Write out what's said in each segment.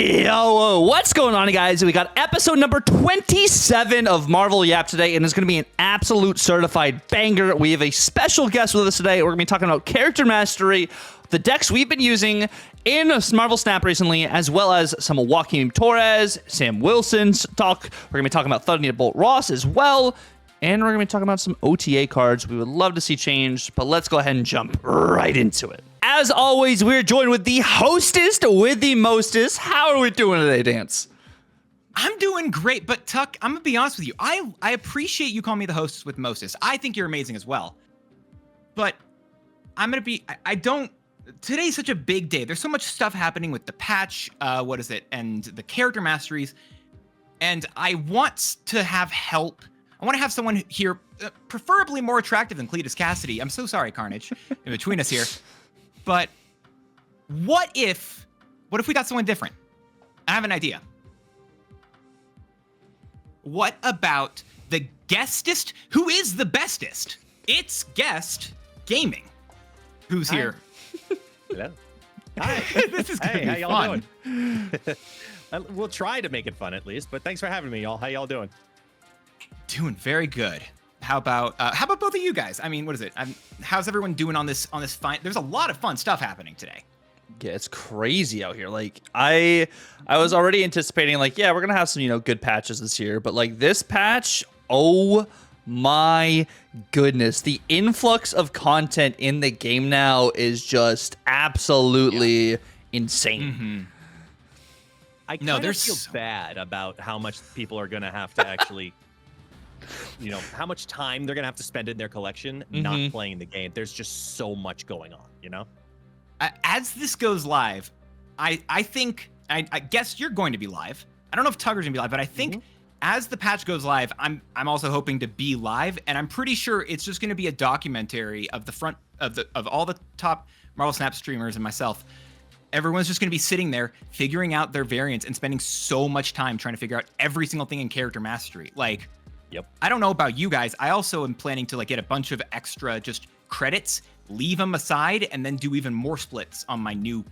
Yo, what's going on, guys? We got episode number 27 of Marvel Yap today, and it's going to be an absolute certified banger. We have a special guest with us today. We're going to be talking about character mastery, the decks we've been using in Marvel Snap recently, as well as some Joaquin Torres, Sam Wilson's talk. We're going to be talking about Thunderbolt Ross as well, and we're going to be talking about some OTA cards we would love to see changed, but let's go ahead and jump right into it. As always, we're joined with the hostest with the mostest. How are we doing today, Dance? I'm doing great, but Tuck, I'm gonna be honest with you. I appreciate you calling me the hostess with mostest. I think you're amazing as well. But I'm gonna be, I don't, today's such a big day. There's so much stuff happening with the patch, and the character masteries. And I want to have help. I want to have someone here, preferably more attractive than Cletus Cassidy. I'm so sorry, Carnage, in between us here. But what if we got someone different? I have an idea. What about the guestest? Who is the bestest? It's Guest Gaming. Who's here? Hello. Hi. This is gonna be how y'all fun. doing? We'll try to make it fun at least, but thanks for having me, y'all. How y'all doing? Doing very good. How about both of you guys? I mean, what is it? How's everyone doing on this fine? There's a lot of fun stuff happening today. Yeah, it's crazy out here. Like I was already anticipating, like, yeah, we're gonna have some, good patches this year, but like this patch, oh my goodness, the influx of content in the game now is just absolutely insane. Mm-hmm. I kind of feel bad about how much people are gonna have to actually. How much time they're gonna have to spend in their collection not playing the game. There's just so much going on, As this goes live, I guess you're going to be live. I don't know if Tugger's gonna be live, but I think as the patch goes live, I'm also hoping to be live, and I'm pretty sure it's just gonna be a documentary of the front of all the top Marvel Snap streamers and myself. Everyone's just gonna be sitting there figuring out their variants and spending so much time trying to figure out every single thing in character mastery. Like, yep. I don't know about you guys. I also am planning to get a bunch of extra just credits, leave them aside, and then do even more splits on my new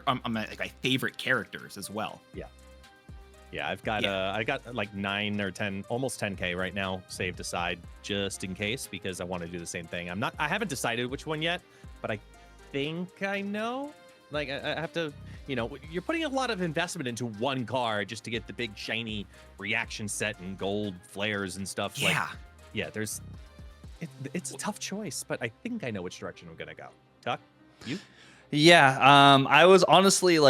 on my favorite characters as well. Yeah, I've got I got like 9 or 10, almost 10K right now saved aside just in case, because I want to do the same thing. I haven't decided which one yet, but I think I know. Like I have to, you're putting a lot of investment into one card just to get the big shiny reaction set and gold flares and stuff. Yeah. It's a tough choice, but I think I know which direction I'm gonna go. Tuck, you? Yeah, I was honestly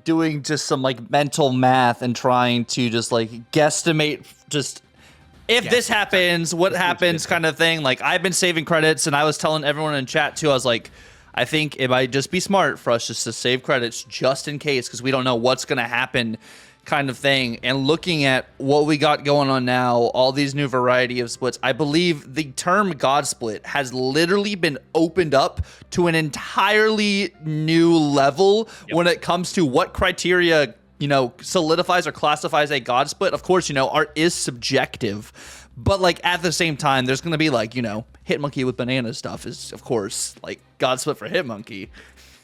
doing just some mental math and trying to just guesstimate just if this happens, what happens kind of thing. I've been saving credits, and I was telling everyone in chat too, I was like, I think it might just be smart for us just to save credits just in case, because we don't know what's going to happen kind of thing. And looking at what we got going on now, all these new variety of splits, I believe the term God Split has literally been opened up to an entirely new level when it comes to what criteria, solidifies or classifies a God Split. Of course, art is subjective. But at the same time, there's gonna be Hitmonkey with banana stuff is of course God Split for Hitmonkey.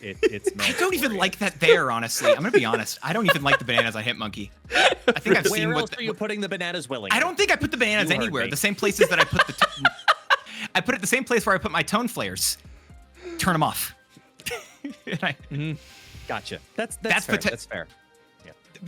It's I don't even like that there, honestly. I'm gonna be honest. I don't even like the bananas on Hitmonkey. I think I've seen where else are you putting the bananas willingly? I don't think I put the bananas anywhere. The same places that I put I put it the same place where I put my tone flares. Turn them off. Gotcha. That's fair. That's fair.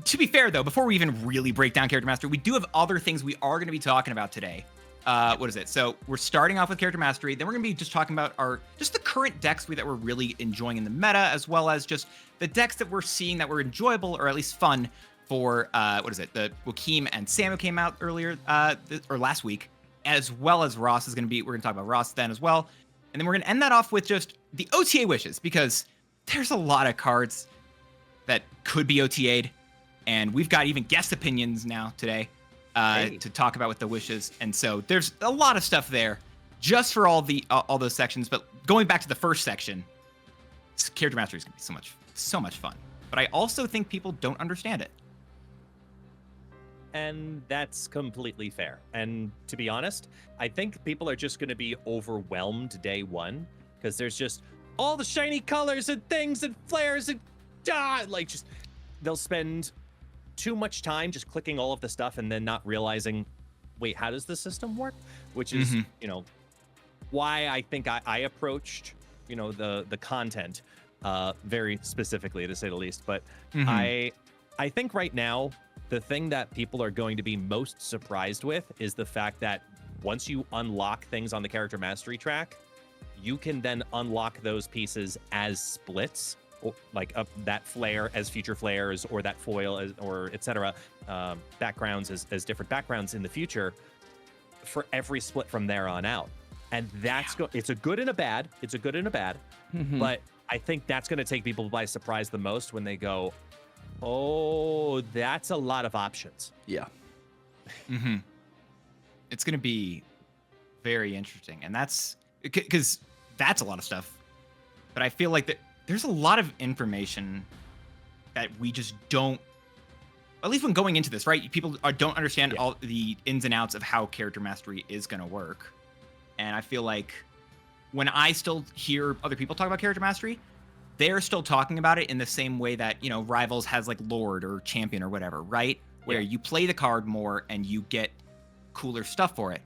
To be fair, though, before we even really break down character mastery, we do have other things we are going to be talking about today. What is it? So we're starting off with character mastery. Then we're going to be just talking about the current decks that we're really enjoying in the meta, as well as just the decks that we're seeing that were enjoyable or at least fun for the Joaquin and Sam who came out earlier or last week, as well as Ross is going to be. We're going to talk about Ross then as well, and then we're going to end that off with just the OTA wishes, because there's a lot of cards that could be OTA'd. And we've got even guest opinions now today to talk about with the wishes. And so there's a lot of stuff there just for all those sections. But going back to the first section, character mastery is going to be so much fun. But I also think people don't understand it. And that's completely fair. And to be honest, I think people are just going to be overwhelmed day one, because there's just all the shiny colors and things and flares and they'll spend too much time just clicking all of the stuff and then not realizing, wait, how does the system work? Which is, you know, why I think I approached, you know, the content very specifically, to say the least. But I think right now, the thing that people are going to be most surprised with is the fact that once you unlock things on the character mastery track, you can then unlock those pieces as splits, or like that flare as future flares, or that foil as, or etc. Backgrounds as different backgrounds in the future for every split from there on out. And that's it's a good and a bad. It's a good and a bad. But I think that's going to take people by surprise the most when they go, oh, that's a lot of options. Yeah. It's going to be very interesting. And that's because that's a lot of stuff. But I feel like there's a lot of information that we just don't, at least when going into this, right? People don't understand all the ins and outs of how character mastery is going to work. And I feel like when I still hear other people talk about character mastery, they're still talking about it in the same way that, you know, Rivals has like Lord or Champion or whatever, right? Where you play the card more and you get cooler stuff for it.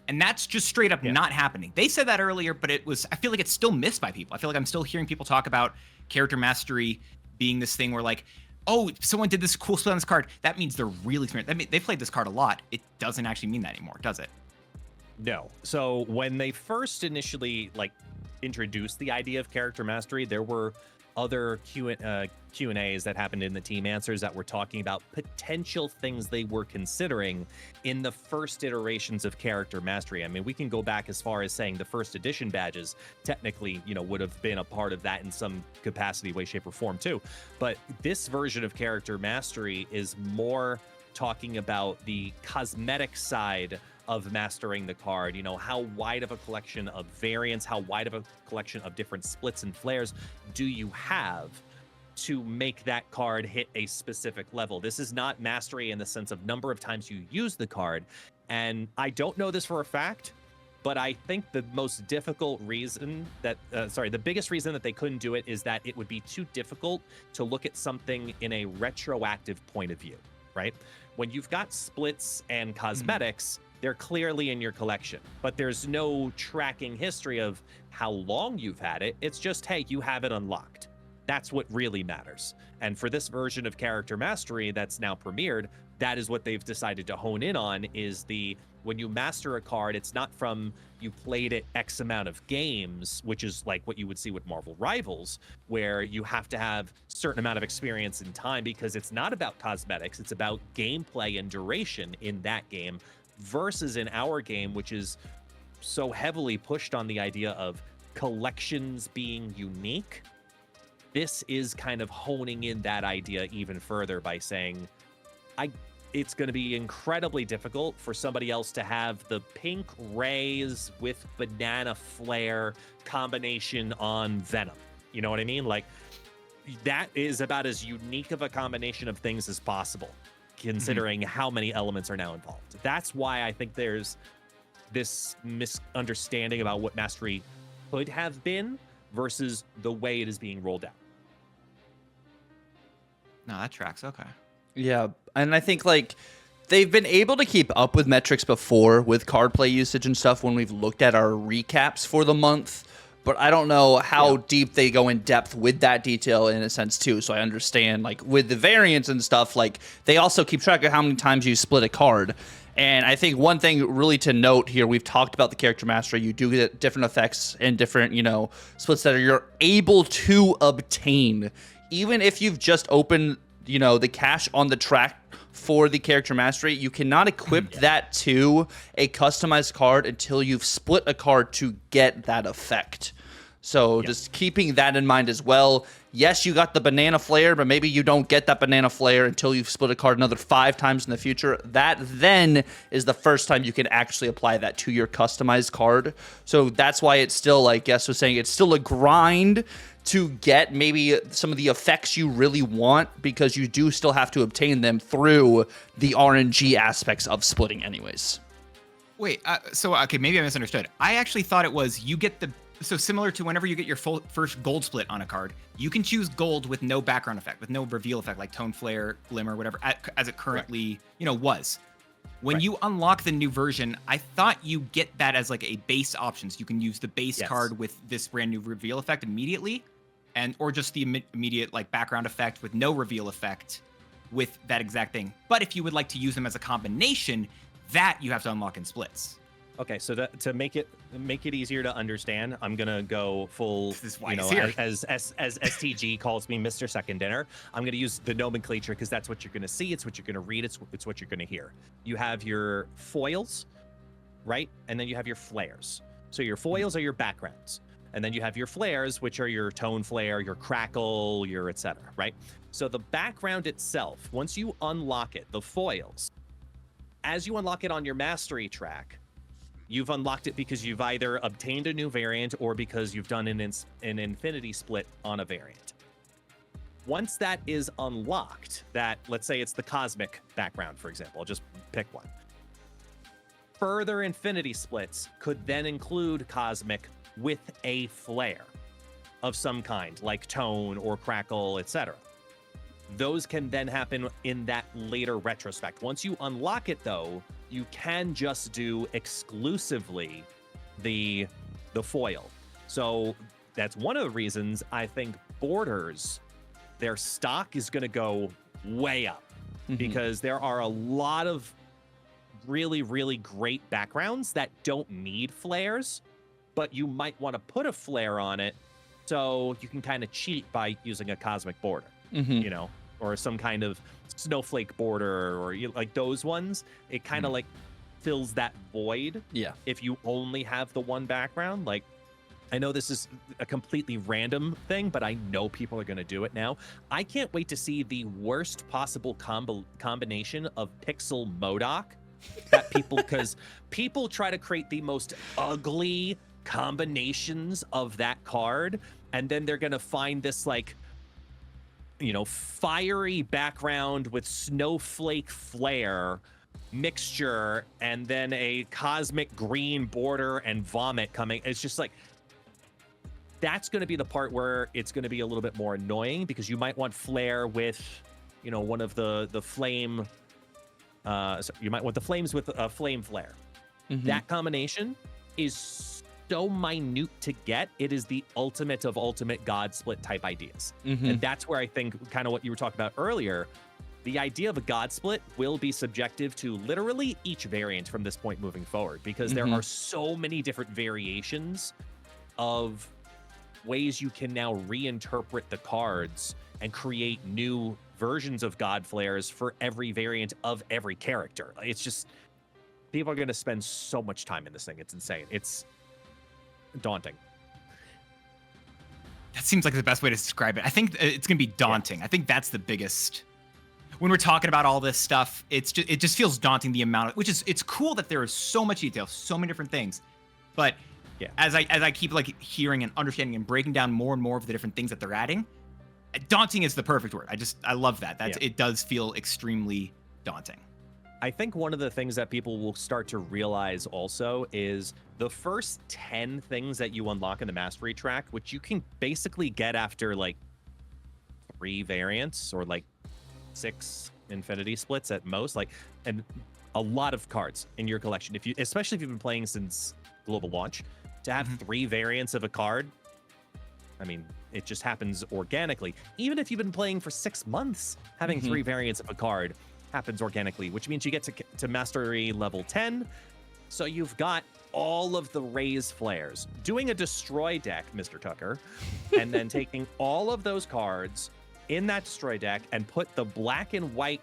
And that's just straight up not happening. They said that earlier, but I feel like it's still missed by people. I feel like I'm still hearing people talk about character mastery being this thing where like, oh, someone did this cool split on this card. That means they're really experienced. They played this card a lot. It doesn't actually mean that anymore, does it? No. So when they first initially like introduced the idea of character mastery, there were other Q&As that happened in the team answers that were talking about potential things they were considering in the first iterations of character mastery. I mean, we can go back as far as saying the first edition badges technically, you know, would have been a part of that in some capacity, way, shape, or form too. But this version of character mastery is more talking about the cosmetic side of mastering the card. You know, how wide of a collection of variants, how wide of a collection of different splits and flares do you have to make that card hit a specific level? This is not mastery in the sense of number of times you use the card. And I don't know this for a fact, but I think the most difficult reason that, the biggest reason that they couldn't do it is that it would be too difficult to look at something in a retroactive point of view, right? When you've got splits and cosmetics, they're clearly in your collection, but there's no tracking history of how long you've had it. It's just, hey, you have it unlocked. That's what really matters. And for this version of character mastery that's now premiered, that is what they've decided to hone in on, is when you master a card, it's not from you played it X amount of games, which is like what you would see with Marvel Rivals, where you have to have certain amount of experience in time, because it's not about cosmetics, it's about gameplay and duration in that game, versus in our game, which is so heavily pushed on the idea of collections being unique. This is kind of honing in that idea even further by saying, it's going to be incredibly difficult for somebody else to have the pink rays with banana flare combination on Venom. You know what I mean? Like, that is about as unique of a combination of things as possible, considering how many elements are now involved. That's why I think there's this misunderstanding about what mastery could have been versus the way it is being rolled out. No, that tracks. Okay. Yeah, and I think like they've been able to keep up with metrics before with card play usage and stuff when we've looked at our recaps for the month, but I don't know how deep they go in depth with that detail in a sense too. So I understand like with the variants and stuff, like they also keep track of how many times you split a card. And I think one thing really to note here, we've talked about the character mastery. You do get different effects and different, you know, splits that you're able to obtain, even if you've just opened, you know, the cache on the track for the character mastery. You cannot equip that to a customized card until you've split a card to get that effect. So just keeping that in mind as well. Yes, you got the banana flare, but maybe you don't get that banana flare until you've split a card another 5 times in the future. That then is the first time you can actually apply that to your customized card. So that's why it's still, like Guest was saying, it's still a grind to get maybe some of the effects you really want, because you do still have to obtain them through the RNG aspects of splitting anyways. Wait, okay, maybe I misunderstood. I actually thought it was you get the So similar to whenever you get your first gold split on a card, you can choose gold with no background effect, with no reveal effect like tone flare, glimmer, whatever, as it currently, was. When you unlock the new version, I thought you get that as like a base option. So you can use the base card with this brand new reveal effect immediately, or just the immediate like background effect with no reveal effect with that exact thing. But if you would like to use them as a combination, that you have to unlock in splits. Okay, so to make it easier to understand, I'm gonna go full, This is why he's here. as STG calls me, Mr. Second Dinner. I'm gonna use the nomenclature because that's what you're gonna see, it's what you're gonna read, it's what you're gonna hear. You have your foils, right, and then you have your flares. So your foils are your backgrounds, and then you have your flares, which are your tone flare, your crackle, your etc. Right. So the background itself, once you unlock it, the foils, as you unlock it on your mastery track. You've unlocked it because you've either obtained a new variant or because you've done an infinity split on a variant. Once that is unlocked, let's say it's the cosmic background, for example, I'll just pick one. Further infinity splits could then include cosmic with a flare of some kind, like tone or crackle, etc. Those can then happen in that later retrospect. Once you unlock it, though, you can just do exclusively the foil. So that's one of the reasons I think Borders, their stock is going to go way up because there are a lot of really, really great backgrounds that don't need flares, but you might want to put a flare on it so you can kind of cheat by using a cosmic border, or some kind of snowflake border, or like those ones. It kind of like fills that void. Yeah. If you only have the one background, like I know this is a completely random thing, but I know people are going to do it now. I can't wait to see the worst possible combination of Pixel MODOK that because people try to create the most ugly combinations of that card, and then they're going to find this like, fiery background with snowflake flare mixture, and then a cosmic green border and vomit coming. It's just like, that's going to be the part where it's going to be a little bit more annoying, because you might want flare with, one of the flame. So you might want the flames with a flame flare. That combination is so minute to get. It is the ultimate of ultimate god split type ideas. And that's where I think kind of what you were talking about earlier, the idea of a god split will be subjective to literally each variant from this point moving forward, because there are so many different variations of ways you can now reinterpret the cards and create new versions of god flares for every variant of every character. It's just, people are going to spend so much time in this thing. It's insane. It's daunting. That seems like the best way to describe it. I think it's going to be daunting. I think that's the biggest. When we're talking about all this stuff, it just feels daunting, the amount of, it's cool that there is so much detail, so many different things. But as I keep like hearing and understanding and breaking down more and more of the different things that they're adding, daunting is the perfect word. I love that. It does feel extremely daunting. I think one of the things that people will start to realize also is the first 10 things that you unlock in the mastery track, which you can basically get after like 3 variants or like 6 infinity splits at most, like, and a lot of cards in your collection. Especially if you've been playing since global launch, to have 3 variants of a card, I mean, it just happens organically. Even if you've been playing for 6 months, having 3 variants of a card happens organically, which means you get to mastery level 10. So you've got all of the raise flares, doing a destroy deck, Mr. Tucker, and then taking all of those cards in that destroy deck and put the black and white.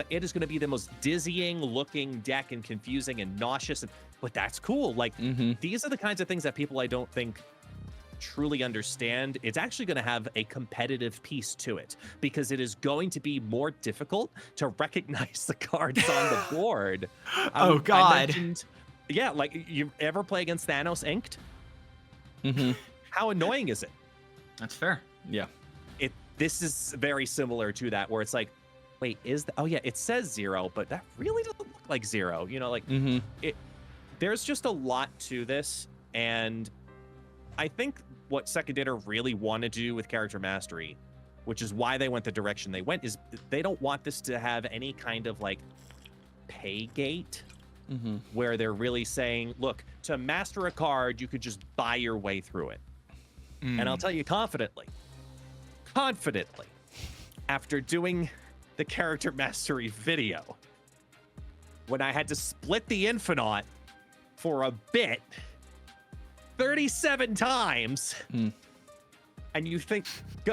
It is going to be the most dizzying looking deck and confusing and nauseous, but that's cool. Like, these are the kinds of things that people, I don't think, truly understand. It's actually going to have a competitive piece to it, because it is going to be more difficult to recognize the cards on the board. Oh God. Yeah, like, you ever play against Thanos Inked? How annoying is it? That's fair. Yeah. This is very similar to that, where it's like, wait, oh yeah, it says 0, but that really doesn't look like 0. Like, there's just a lot to this, and I think what Second Dinner really wanted to do with character mastery, which is why they went the direction they went, is they don't want this to have any kind of like pay gate where they're really saying, look, to master a card, you could just buy your way through it. And I'll tell you confidently, after doing the character mastery video, when I had to split the Infinite for a bit 37 times, and you think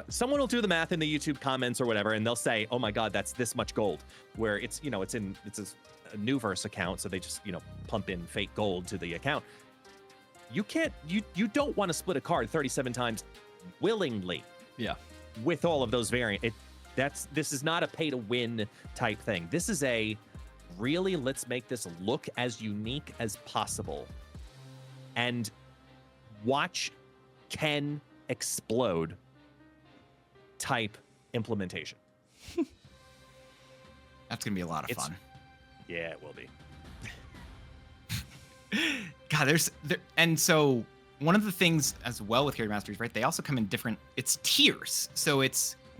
someone will do the math in the YouTube comments or whatever, and they'll say, oh my God, that's this much gold, where it's, you know, it's a Newverse account, so they just, you know, pump in fake gold to the account. You can't, you don't want to split a card 37 times willingly. Yeah. With all of those variants. This is not a pay to win type thing. This is a really, let's make this look as unique as possible and watch Ken explode type implementation. That's gonna be a lot of fun. Yeah, it will be. God, and so one of the things as well with character masteries, right? They also come in different. It's tiers. So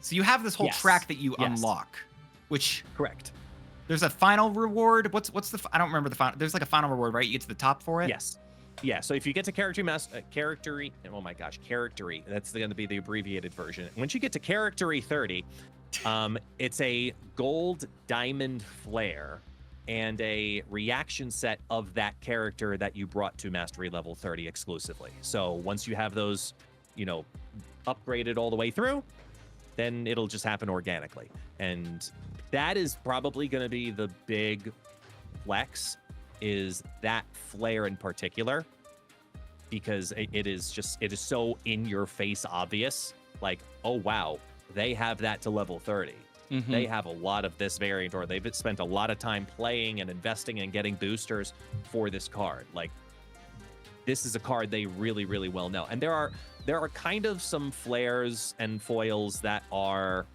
you have this whole track that you unlock, which correct. There's a final reward. What's the? I don't remember the final. There's like a final reward, right? You get to the top for it. Yes. Yeah. So if you get to charactery, oh my gosh, charactery. That's going to be the abbreviated version. Once you get to charactery 30, it's a gold diamond flare and a reaction set of that character that you brought to mastery level 30 exclusively. So once you have those, you know, upgraded all the way through, then it'll just happen organically. And that is probably going to be the big flex, is that flare in particular, because it is so in your face obvious. Like, oh wow, they have that to level 30. They have a lot of this variant, or they've spent a lot of time playing and investing and getting boosters for this card. Like, this is a card they really, really well know. And there are kind of some flares and foils that are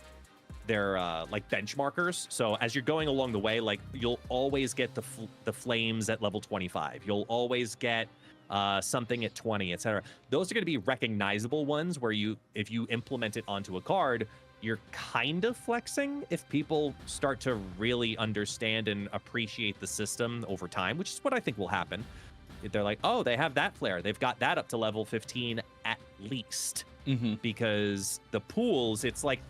like benchmarkers. So as you're going along the way, like, you'll always get the flames at level 25. You'll always get something at 20, etc. Those are going to be recognizable ones where if you implement it onto a card, you're kind of flexing if people start to really understand and appreciate the system over time, which is what I think will happen. They're like, oh, they have that flare. They've got that up to level 15 at least. Because the pools, it's like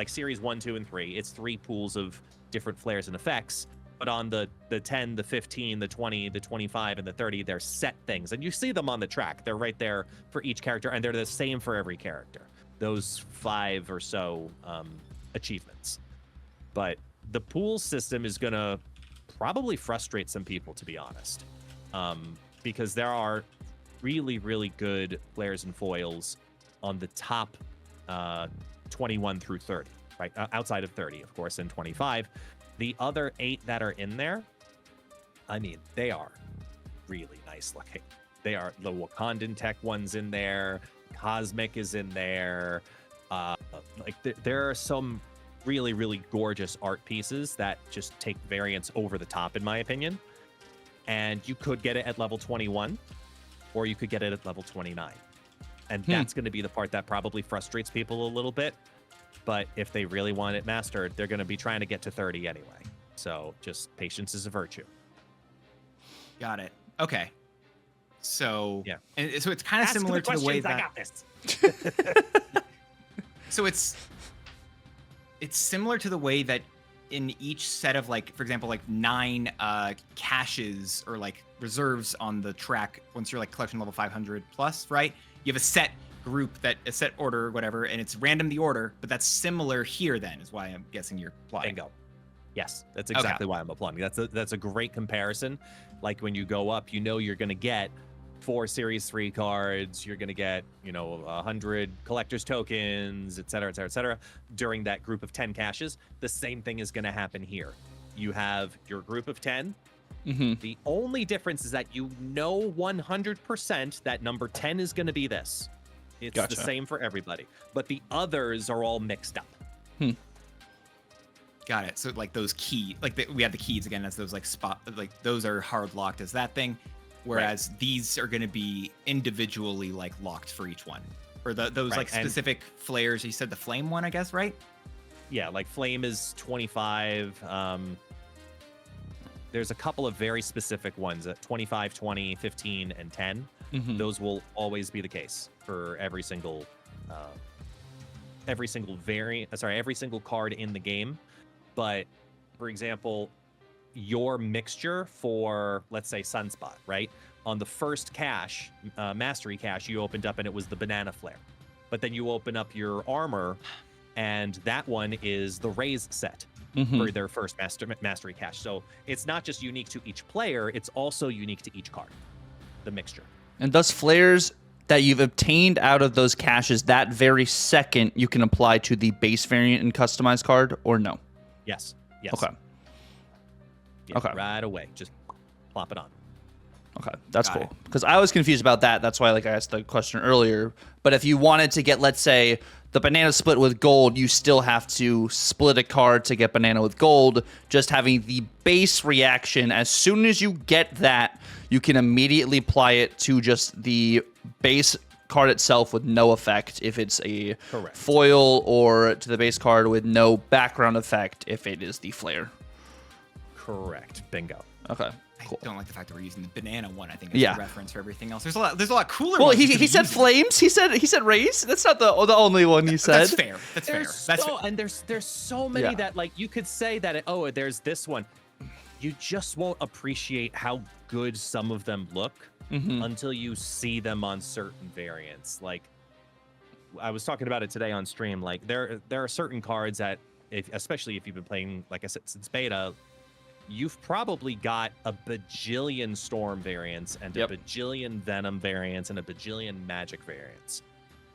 series 1, 2, and 3. It's 3 pools of different flares and effects. But on the 10, the 15, the 20, the 25, and the 30, they're set things. And you see them on the track. They're right there for each character, and they're the same for every character. Those 5 or so achievements. But the pool system is going to probably frustrate some people, to be honest. Because there are really, really good flares and foils on the top 21 through 30, right? Outside of 30, of course, and 25. The other 8 that are in there, I mean, they are really nice looking. They are the Wakandan tech ones in there. Cosmic is in there. There are some really, really gorgeous art pieces that just take variants over the top, in my opinion. And you could get it at level 21, or you could get it at level 29. And that's going to be the part that probably frustrates people a little bit. But if they really want it mastered, they're going to be trying to get to 30 anyway. So just patience is a virtue. Got it. Okay. So yeah, and so it's kind of similar to the way that. I got this. So it's similar to the way that in each set of, like, for example, like 9 caches or like reserves on the track, once you're like collection level 500 plus, right? You have a set group, a set order or whatever, and it's random the order, but that's similar here then, is why I'm guessing you're applying. Bingo. Yes, that's exactly why I'm applying. That's a great comparison. Like, when you go up, you know you're going to get 4 Series 3 cards, you're going to get, 100 collector's tokens, et cetera, et cetera, et cetera, during that group of 10 caches. The same thing is going to happen here. You have your group of 10. The only difference is that 100% that number 10 is going to be this. It's the same for everybody. But the others are all mixed up. Got it. So like those key, we have the keys again as those like spot, like those are hard locked as that thing. whereas these are going to be individually like locked for each one. Or those like specific flares. You said the flame one, I guess, right? Yeah, like flame is 25. There's a couple of very specific ones at 25, 20, 15, and 10. Those will always be the case for every single every single card in the game. But for example, your mixture for, let's say, Sunspot, right? On the first cache, mastery cache, you opened up and it was the banana flare. But then you open up your armor, and that one is the raise set for their first mastery cache. So it's not just unique to each player, it's also unique to each card, the mixture. And thus flares that you've obtained out of those caches that very second you can apply to the base variant and customized card, or no? Yes. Okay. Yeah, okay. Right away. Just plop it on. Okay, that's cool. Because I was confused about that. That's why, like, I asked the question earlier. But if you wanted to get, let's say, the banana split with gold, you still have to split a card to get banana with gold. Just having the base reaction, as soon as you get that, you can immediately apply it to just the base card itself with no effect if it's a foil, or to the base card with no background effect if it is the flare. Correct. Bingo. Okay. Cool. I don't like the fact that we're using the banana one. I think it's a reference for everything else. There's a lot cooler. Well, ones he said flames. He said raise. That's not the only one you said. That's fair. That's fair. And there's so many that, like, you could say that there's this one. You just won't appreciate how good some of them look until you see them on certain variants. Like, I was talking about it today on stream. Like, there are certain cards that, especially if you've been playing, like I said, since beta, you've probably got a bajillion Storm variants and a bajillion Venom variants and a bajillion Magic variants.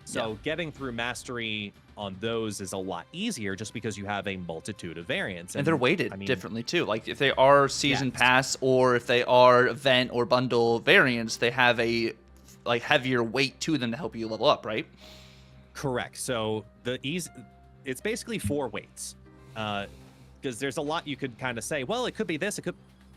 So getting through Mastery on those is a lot easier just because you have a multitude of variants. And they're weighted differently too. Like, if they are Season Pass or if they are Event or Bundle variants, they have a heavier weight to them to help you level up, right? Correct. So it's basically 4 weights. Because there's a lot you could kind of say, well, it could be this.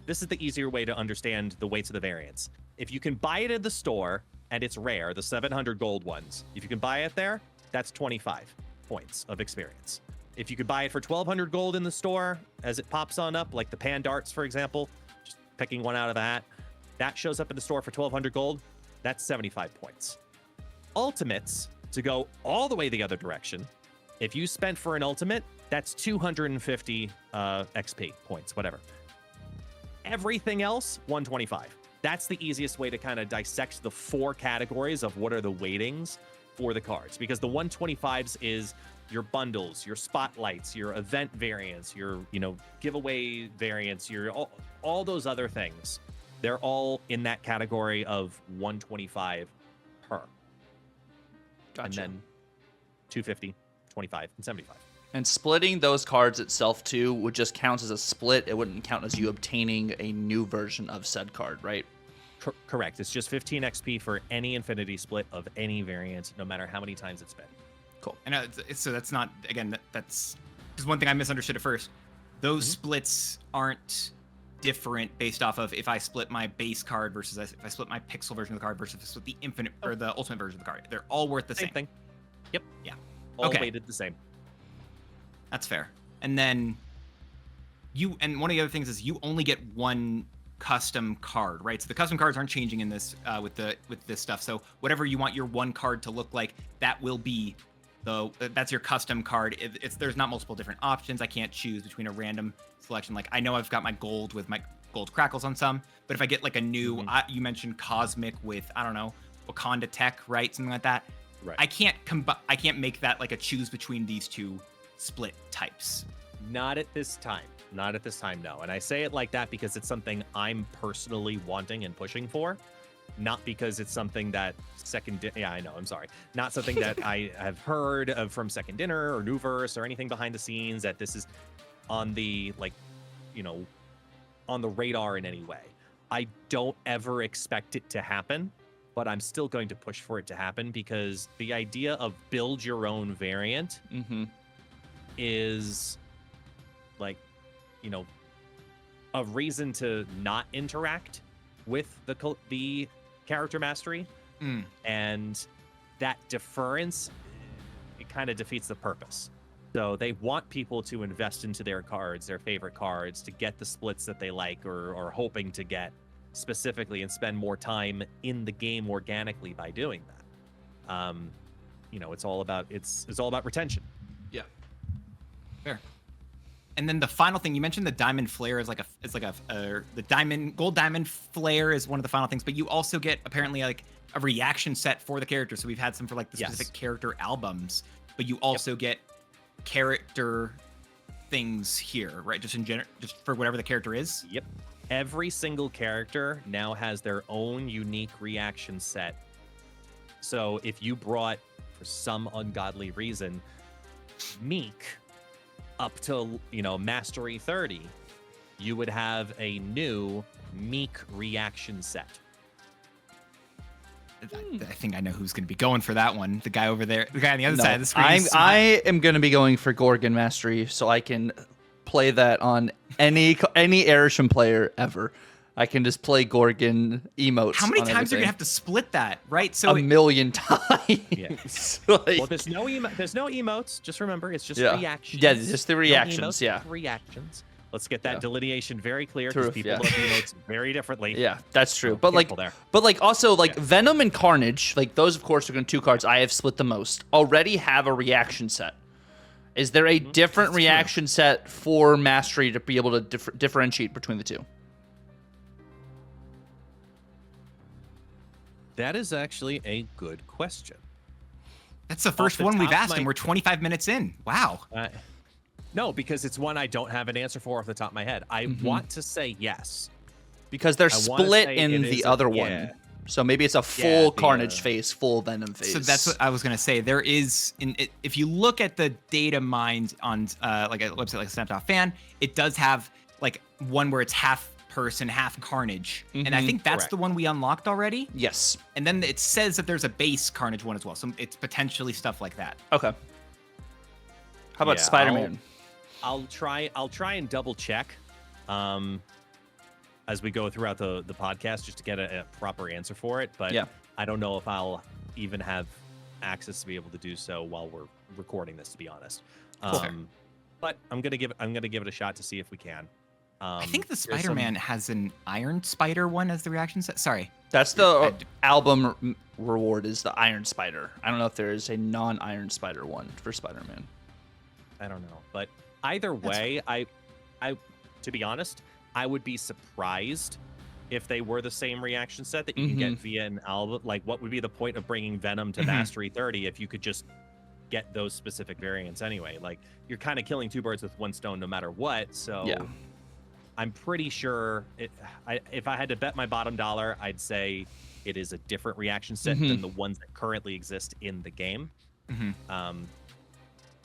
This is the easier way to understand the weights of the variants. If you can buy it in the store and it's rare, the 700 gold ones, if you can buy it there, that's 25 points of experience. If you could buy it for 1200 gold in the store as it pops on up, like the Pan Darts, for example, just picking one out of the hat, that shows up in the store for 1200 gold, that's 75 points. Ultimates, to go all the way the other direction, if you spent for an ultimate, that's 250 XP points, whatever. Everything else, 125. That's the easiest way to kind of dissect the 4 categories of what are the weightings for the cards. Because the 125s is your bundles, your spotlights, your event variants, your giveaway variants, your all those other things. They're all in that category of 125 per. Gotcha. And then 250, 25, and 75. And splitting those cards itself, too, would just count as a split. It wouldn't count as you obtaining a new version of said card, right? Correct. It's just 15 XP for any infinity split of any variant, no matter how many times it's been. Cool. And so that's not, again, that's because one thing I misunderstood at first. Those splits aren't different based off of if I split my base card versus if I split my pixel version of the card versus if I split the infinite or the ultimate version of the card. They're all worth the same thing. Yep. Yeah. All weighted the same. That's fair. And then one of the other things is you only get one custom card, right? So the custom cards aren't changing in this with this stuff. So whatever you want your one card to look like, that will be that's your custom card. There's not multiple different options. I can't choose between a random selection. Like, I know I've got my gold with my gold crackles on some, but if I get like a new, you mentioned cosmic with, I don't know, Wakanda tech, right? Something like that. Right. I can't make that like a choose between these two split types. Not at this time. Not at this time, no. And I say it like that because it's something I'm personally wanting and pushing for, not because it's something that not something that I have heard of from Second Dinner or Newverse or anything behind the scenes, that this is on the on the radar in any way. I don't ever expect it to happen, but I'm still going to push for it to happen because the idea of build your own variant is like, a reason to not interact with the character mastery, and that deference, it kind of defeats the purpose. So they want people to invest into their cards, their favorite cards, to get the splits that they like or are hoping to get specifically, and spend more time in the game organically by doing that. You know, it's all about retention. Yeah. Fair. And then the final thing you mentioned, the diamond flare is like the gold diamond flare is one of the final things, but you also get apparently like a reaction set for the character. So we've had some for like the specific character albums, but you also get character things here, right? Just in general, just for whatever the character is. Yep. Every single character now has their own unique reaction set. So if you brought, for some ungodly reason, Meek up to, you know, Mastery 30, you would have a new Meek reaction set. I think I know who's going to be going for that one. The guy over there, the guy on the other side of the screen. I am going to be going for Gorgon Mastery, so I can play that on any Airsham player ever. I can just play Gorgon emotes. How many times are you everything. gonna have to split that, right? So a million times. Yeah. Like, Well, there's no emotes. Just remember, it's just yeah. reactions. Yeah, just the reactions. No emotes, Yeah. reactions. Let's get that delineation very clear, True, because people yeah. love emotes very differently. Yeah, that's true. So But like, careful there. also like Venom and Carnage, like those of course are going to 2 cards I have split the most. Already have a reaction set. Is there a different reaction set for Mastery to be able to differentiate between the two? That is actually a good question. that's the first the one we've top of asked, my- and we're 25 minutes in. Wow. No, because it's one I don't have an answer for off the top of my head. I want to say yes. Because they're I wanna split say in it the is other yeah. one. So maybe it's a full the, Carnage phase, full Venom phase. So that's what I was gonna say. There is, if you look at the data mined on like a website like Snap.fan, it does have like one where it's half person, half Carnage, and I think that's Correct. the one we unlocked already. Yes. And then it says that there's a base Carnage one as well, so it's potentially stuff like that. Okay. How about Yeah, Spider-Man? I'll try and double check as we go throughout the podcast, just to get a proper answer for it. But Yeah. I don't know if I'll even have access to be able to do so while we're recording this, to be honest. But I'm gonna give it a shot to see if we can. I think the there's some- Spider-Man has an Iron Spider one as the reaction set. Sorry. That's the album reward is the Iron Spider. I don't know if there is a non-Iron Spider one for Spider-Man. I don't know, but either way, I to be honest, I would be surprised if they were the same reaction set that you can get via an album. Like, what would be the point of bringing Venom to Mastery 30 if you could just get those specific variants anyway? Like, you're kind of killing 2 birds with 1 stone no matter what. So Yeah. I'm pretty sure if I had to bet my bottom dollar, I'd say it is a different reaction set than the ones that currently exist in the game.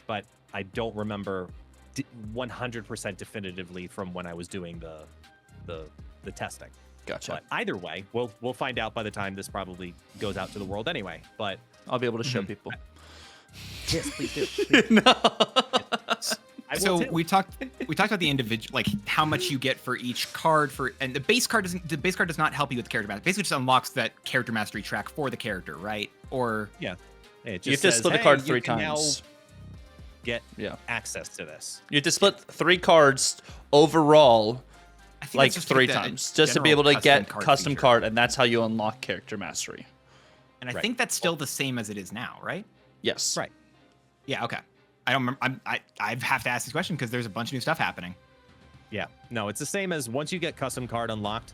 But I don't remember 100% definitively from when I was doing the testing. Gotcha. But either way, we'll find out by the time this probably goes out to the world anyway. But I'll be able to show people. yes, please do. I will So too. we talked about the individual, like how much you get for each card and the base card does not help you with the character mastery. Basically just unlocks that character mastery track for the character, right? Or yeah, it just You have to says, split a "Hey, card you 3 can now times. get Yeah. access to this. You have to split 3 cards overall, I think like that's just to 3 get that times, just to be able to general get card custom feature. card, and that's how you unlock character mastery. And I Right. think that's still the same as it is now, right? Yes. Right. Yeah, okay. I don't remember. I have to ask this question because there's a bunch of new stuff happening. Yeah. No, it's the same as once you get custom card unlocked,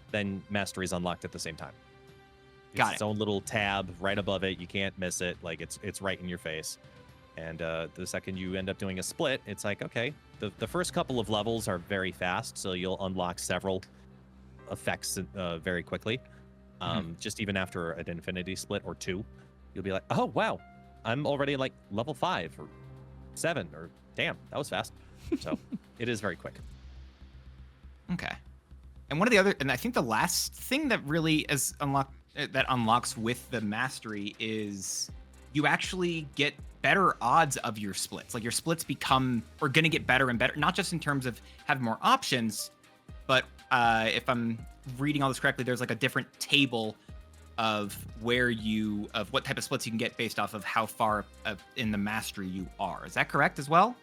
then mastery is unlocked at the same time. Got Its it. own little tab right above it. You can't miss it. Like it's right in your face. And the second you end up doing a split, it's like, okay, the first couple of levels are very fast, so you'll unlock several effects very quickly. Just even after an infinity split or 2, you'll be like, oh wow, I'm already like level 5 or 7, or damn, that was fast. So it is very quick. Okay. And one of the other, and I think the last thing that really is unlocks with the mastery is you actually get better odds of your splits. Like your splits are going to get better and better, not just in terms of having more options, but if I'm reading all this correctly, there's like a different table of what type of splits you can get based off of how far in the mastery you are. Is that correct as well?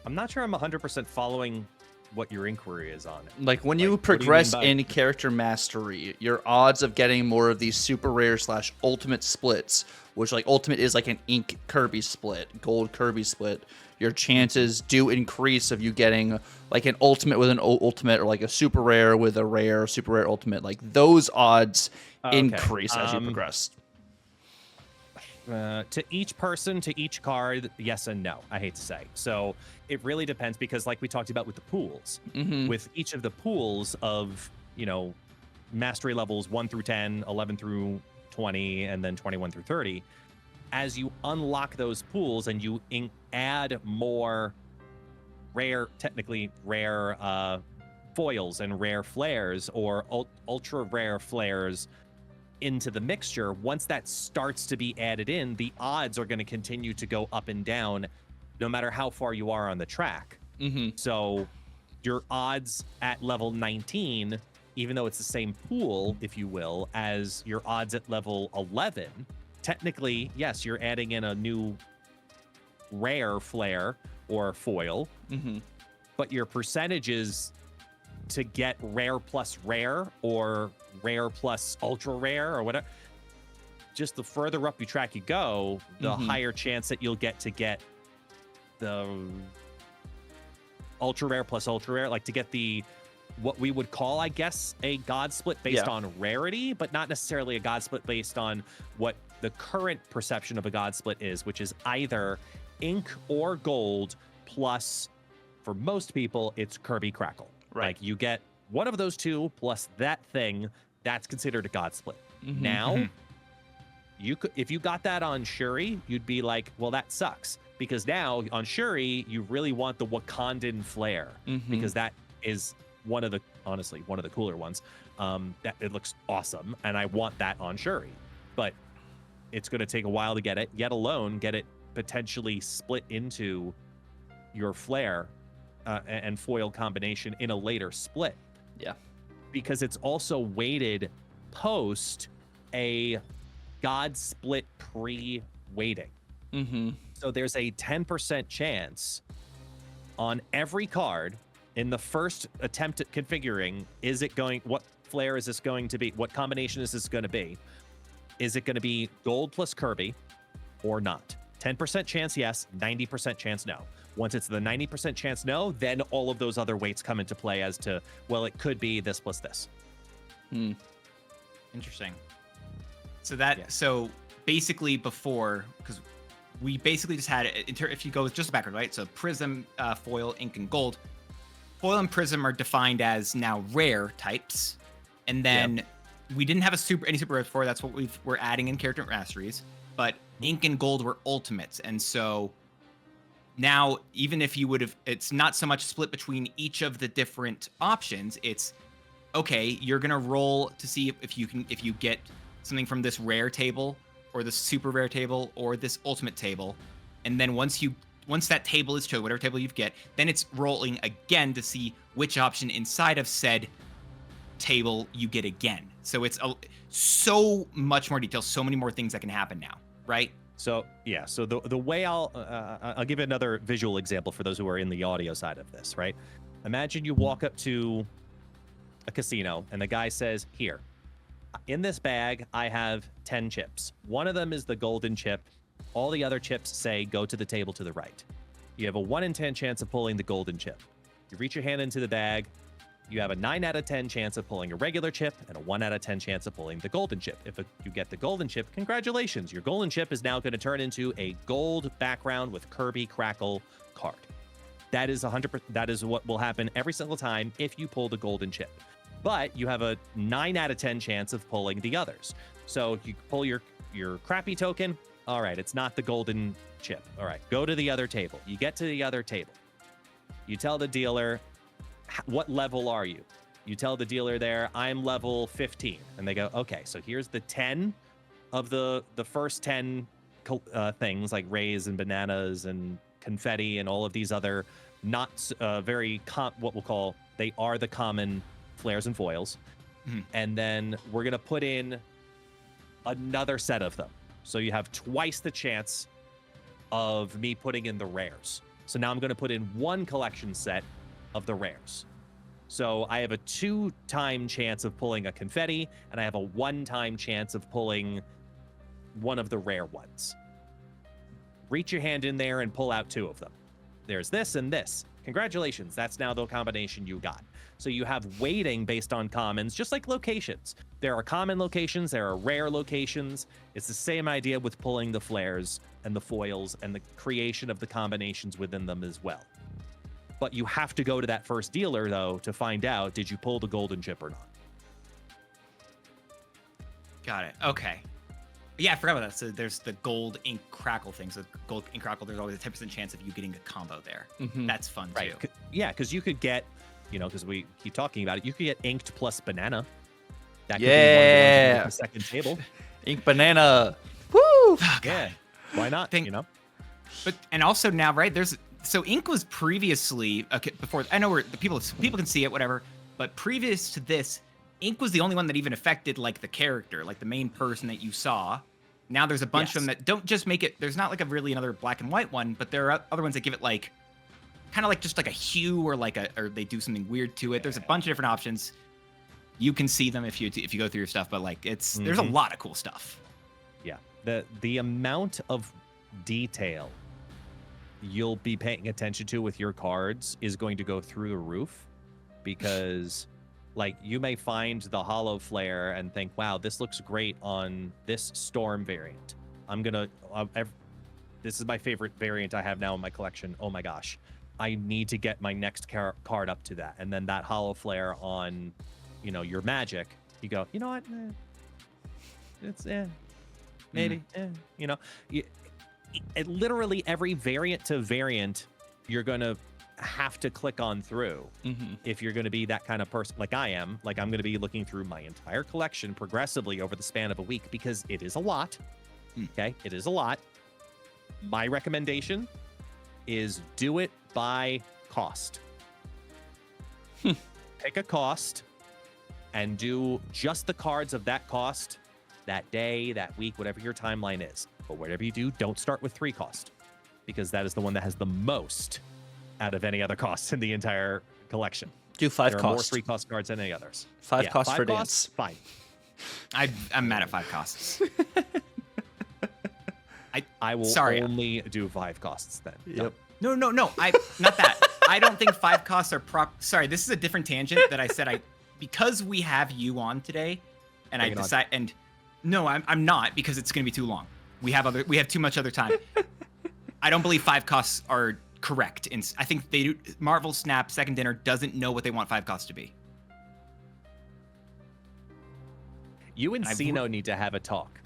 I'm not sure I'm 100% following what your inquiry is on it. Like when you What do you mean progress by- in character mastery, your odds of getting more of these super rare / ultimate splits, which like ultimate is like an ink Kirby split, gold Kirby split, your chances do increase of you getting like an ultimate with an ultimate, or like a super rare with a rare, super rare ultimate. Like those odds increase as you progress. To each person, to each card, yes and no, I hate to say. So it really depends, because like we talked about with the pools, with each of the pools of, mastery levels 1 through 10, 11 through 20, and then 21 through 30, as you unlock those pools and you add more technically rare foils and rare flares, or ultra rare flares into the mixture, once that starts to be added in, the odds are going to continue to go up and down no matter how far you are on the track. So your odds at level 19, even though it's the same pool, if you will, as your odds at level 11, technically, yes, you're adding in a new rare flare or foil, but your percentages to get rare plus rare or rare plus ultra rare or whatever, just the further up you track you go, the higher chance that you'll get the ultra rare plus ultra rare, like to get the what we would call, I guess, a god split based on rarity, but not necessarily a god split based on what the current perception of a god split is, which is either ink or gold plus, for most people, it's Kirby Crackle. Right. Like you get one of those two plus that thing, that's considered a god split. Now, you could, if you got that on Shuri, you'd be like, well, that sucks, because now on Shuri you really want the Wakandan flare, because that is honestly one of the cooler ones. That it looks awesome, and I want that on Shuri, but it's going to take a while to get it. Yet alone, get it potentially split into your flare and foil combination in a later split. Yeah. Because it's also weighted post a god split pre-weighting. So there's a 10% chance on every card in the first attempt at configuring, what flare is this going to be? What combination is this going to be? Is it going to be gold plus Kirby or not? 10% chance yes, 90% chance no. Once it's the 90% chance no, then all of those other weights come into play as to, well, it could be this plus this. Interesting. So basically before, because we basically just had, if you go with just the backward, right? So Prism, foil, ink, and gold. Foil and Prism are defined as now rare types. And then we didn't have any super rare before. That's what we're adding in character masteries. But ink and gold were ultimates. And so now, even if you would have, it's not so much split between each of the different options. It's, okay, you're going to roll to see if you get something from this rare table or the super rare table or this ultimate table. And then once that table is chosen, whatever table you get, then it's rolling again to see which option inside of said table you get again. So it's so much more detail, so many more things that can happen now, right? So yeah, so the way I'll give you another visual example for those who are in the audio side of this, right? Imagine you walk up to a casino and the guy says, here, in this bag, I have 10 chips. One of them is the golden chip. All the other chips say go to the table to the right. You have a 1 in 10 chance of pulling the golden chip. You reach your hand into the bag. You have a 9 out of 10 chance of pulling a regular chip and a 1 out of 10 chance of pulling the golden chip. If you get the golden chip, congratulations. Your golden chip is now going to turn into a gold background with Kirby Crackle card. That is 100%. That is what will happen every single time if you pull the golden chip. But you have a 9 out of 10 chance of pulling the others. So you pull your crappy token. All right, it's not the golden chip. All right, go to the other table. You get to the other table. You tell the dealer, what level are you? You tell the dealer there, I'm level 15. And they go, okay, so here's the 10 of the first 10 things like rays and bananas and confetti and all of these other not very what we'll call, they are the common flares and foils. And then we're going to put in another set of them. So you have twice the chance of me putting in the rares. So now I'm going to put in one collection set of the rares. So I have a 2-time chance of pulling a confetti, and I have a 1-time chance of pulling one of the rare ones. Reach your hand in there and pull out 2 of them. There's this and this. Congratulations, that's now the combination you got. So you have weighting based on commons, just like locations. There are common locations, there are rare locations. It's the same idea with pulling the flares and the foils and the creation of the combinations within them as well. But you have to go to that first dealer, though, to find out, did you pull the golden chip or not? Got it. Okay. Yeah, I forgot about that. So there's the gold ink crackle thing. So gold ink crackle, there's always a 10% chance of you getting a combo there. That's fun, right. too. Yeah, because you could get, because we keep talking about it, you could get inked plus banana. That could be one of the second table. Ink banana. Woo! Oh, yeah. Why not? But and also now, right? So ink was previously before. I know where the people can see it, whatever. But previous to this, ink was the only one that even affected like the character, like the main person that you saw. Now there's a bunch of them that don't just make it. There's not like another black and white one, but there are other ones that give it like kind of like just like a hue or or they do something weird to it. There's a bunch of different options. You can see them if you go through your stuff, but like there's a lot of cool stuff. Yeah, the amount of detail you'll be paying attention to with your cards is going to go through the roof, because like you may find the hollow flare and think, wow, this looks great on this storm variant. This is my favorite variant I have now in my collection. Oh my gosh, I need to get my next card up to that. And then that hollow flare on, your magic, you go, you know what? It's maybe, literally every variant to variant, you're going to have to click on through if you're going to be that kind of person like I am. Like I'm going to be looking through my entire collection progressively over the span of a week, because it is a lot. Okay, it is a lot. My recommendation is do it by cost. Pick a cost and do just the cards of that cost that day, that week, whatever your timeline is. But whatever you do, don't start with 3 cost, because that is the one that has the most out of any other costs in the entire collection. Do 5 there cost. Are more 3 cost cards than any others. 5 costs for costs, dance. Fine. I'm mad at 5 costs. I will only do 5 costs then. Yep. No. I not that. I don't think 5 costs are Sorry, this is a different tangent that I said because we have you on today, and Bring I decide and no, I'm not, because it's going to be too long. We have too much other time. I don't believe 5 costs are correct. I think they do. Marvel Snap Second Dinner doesn't know what they want 5 costs to be. You and Sino need to have a talk.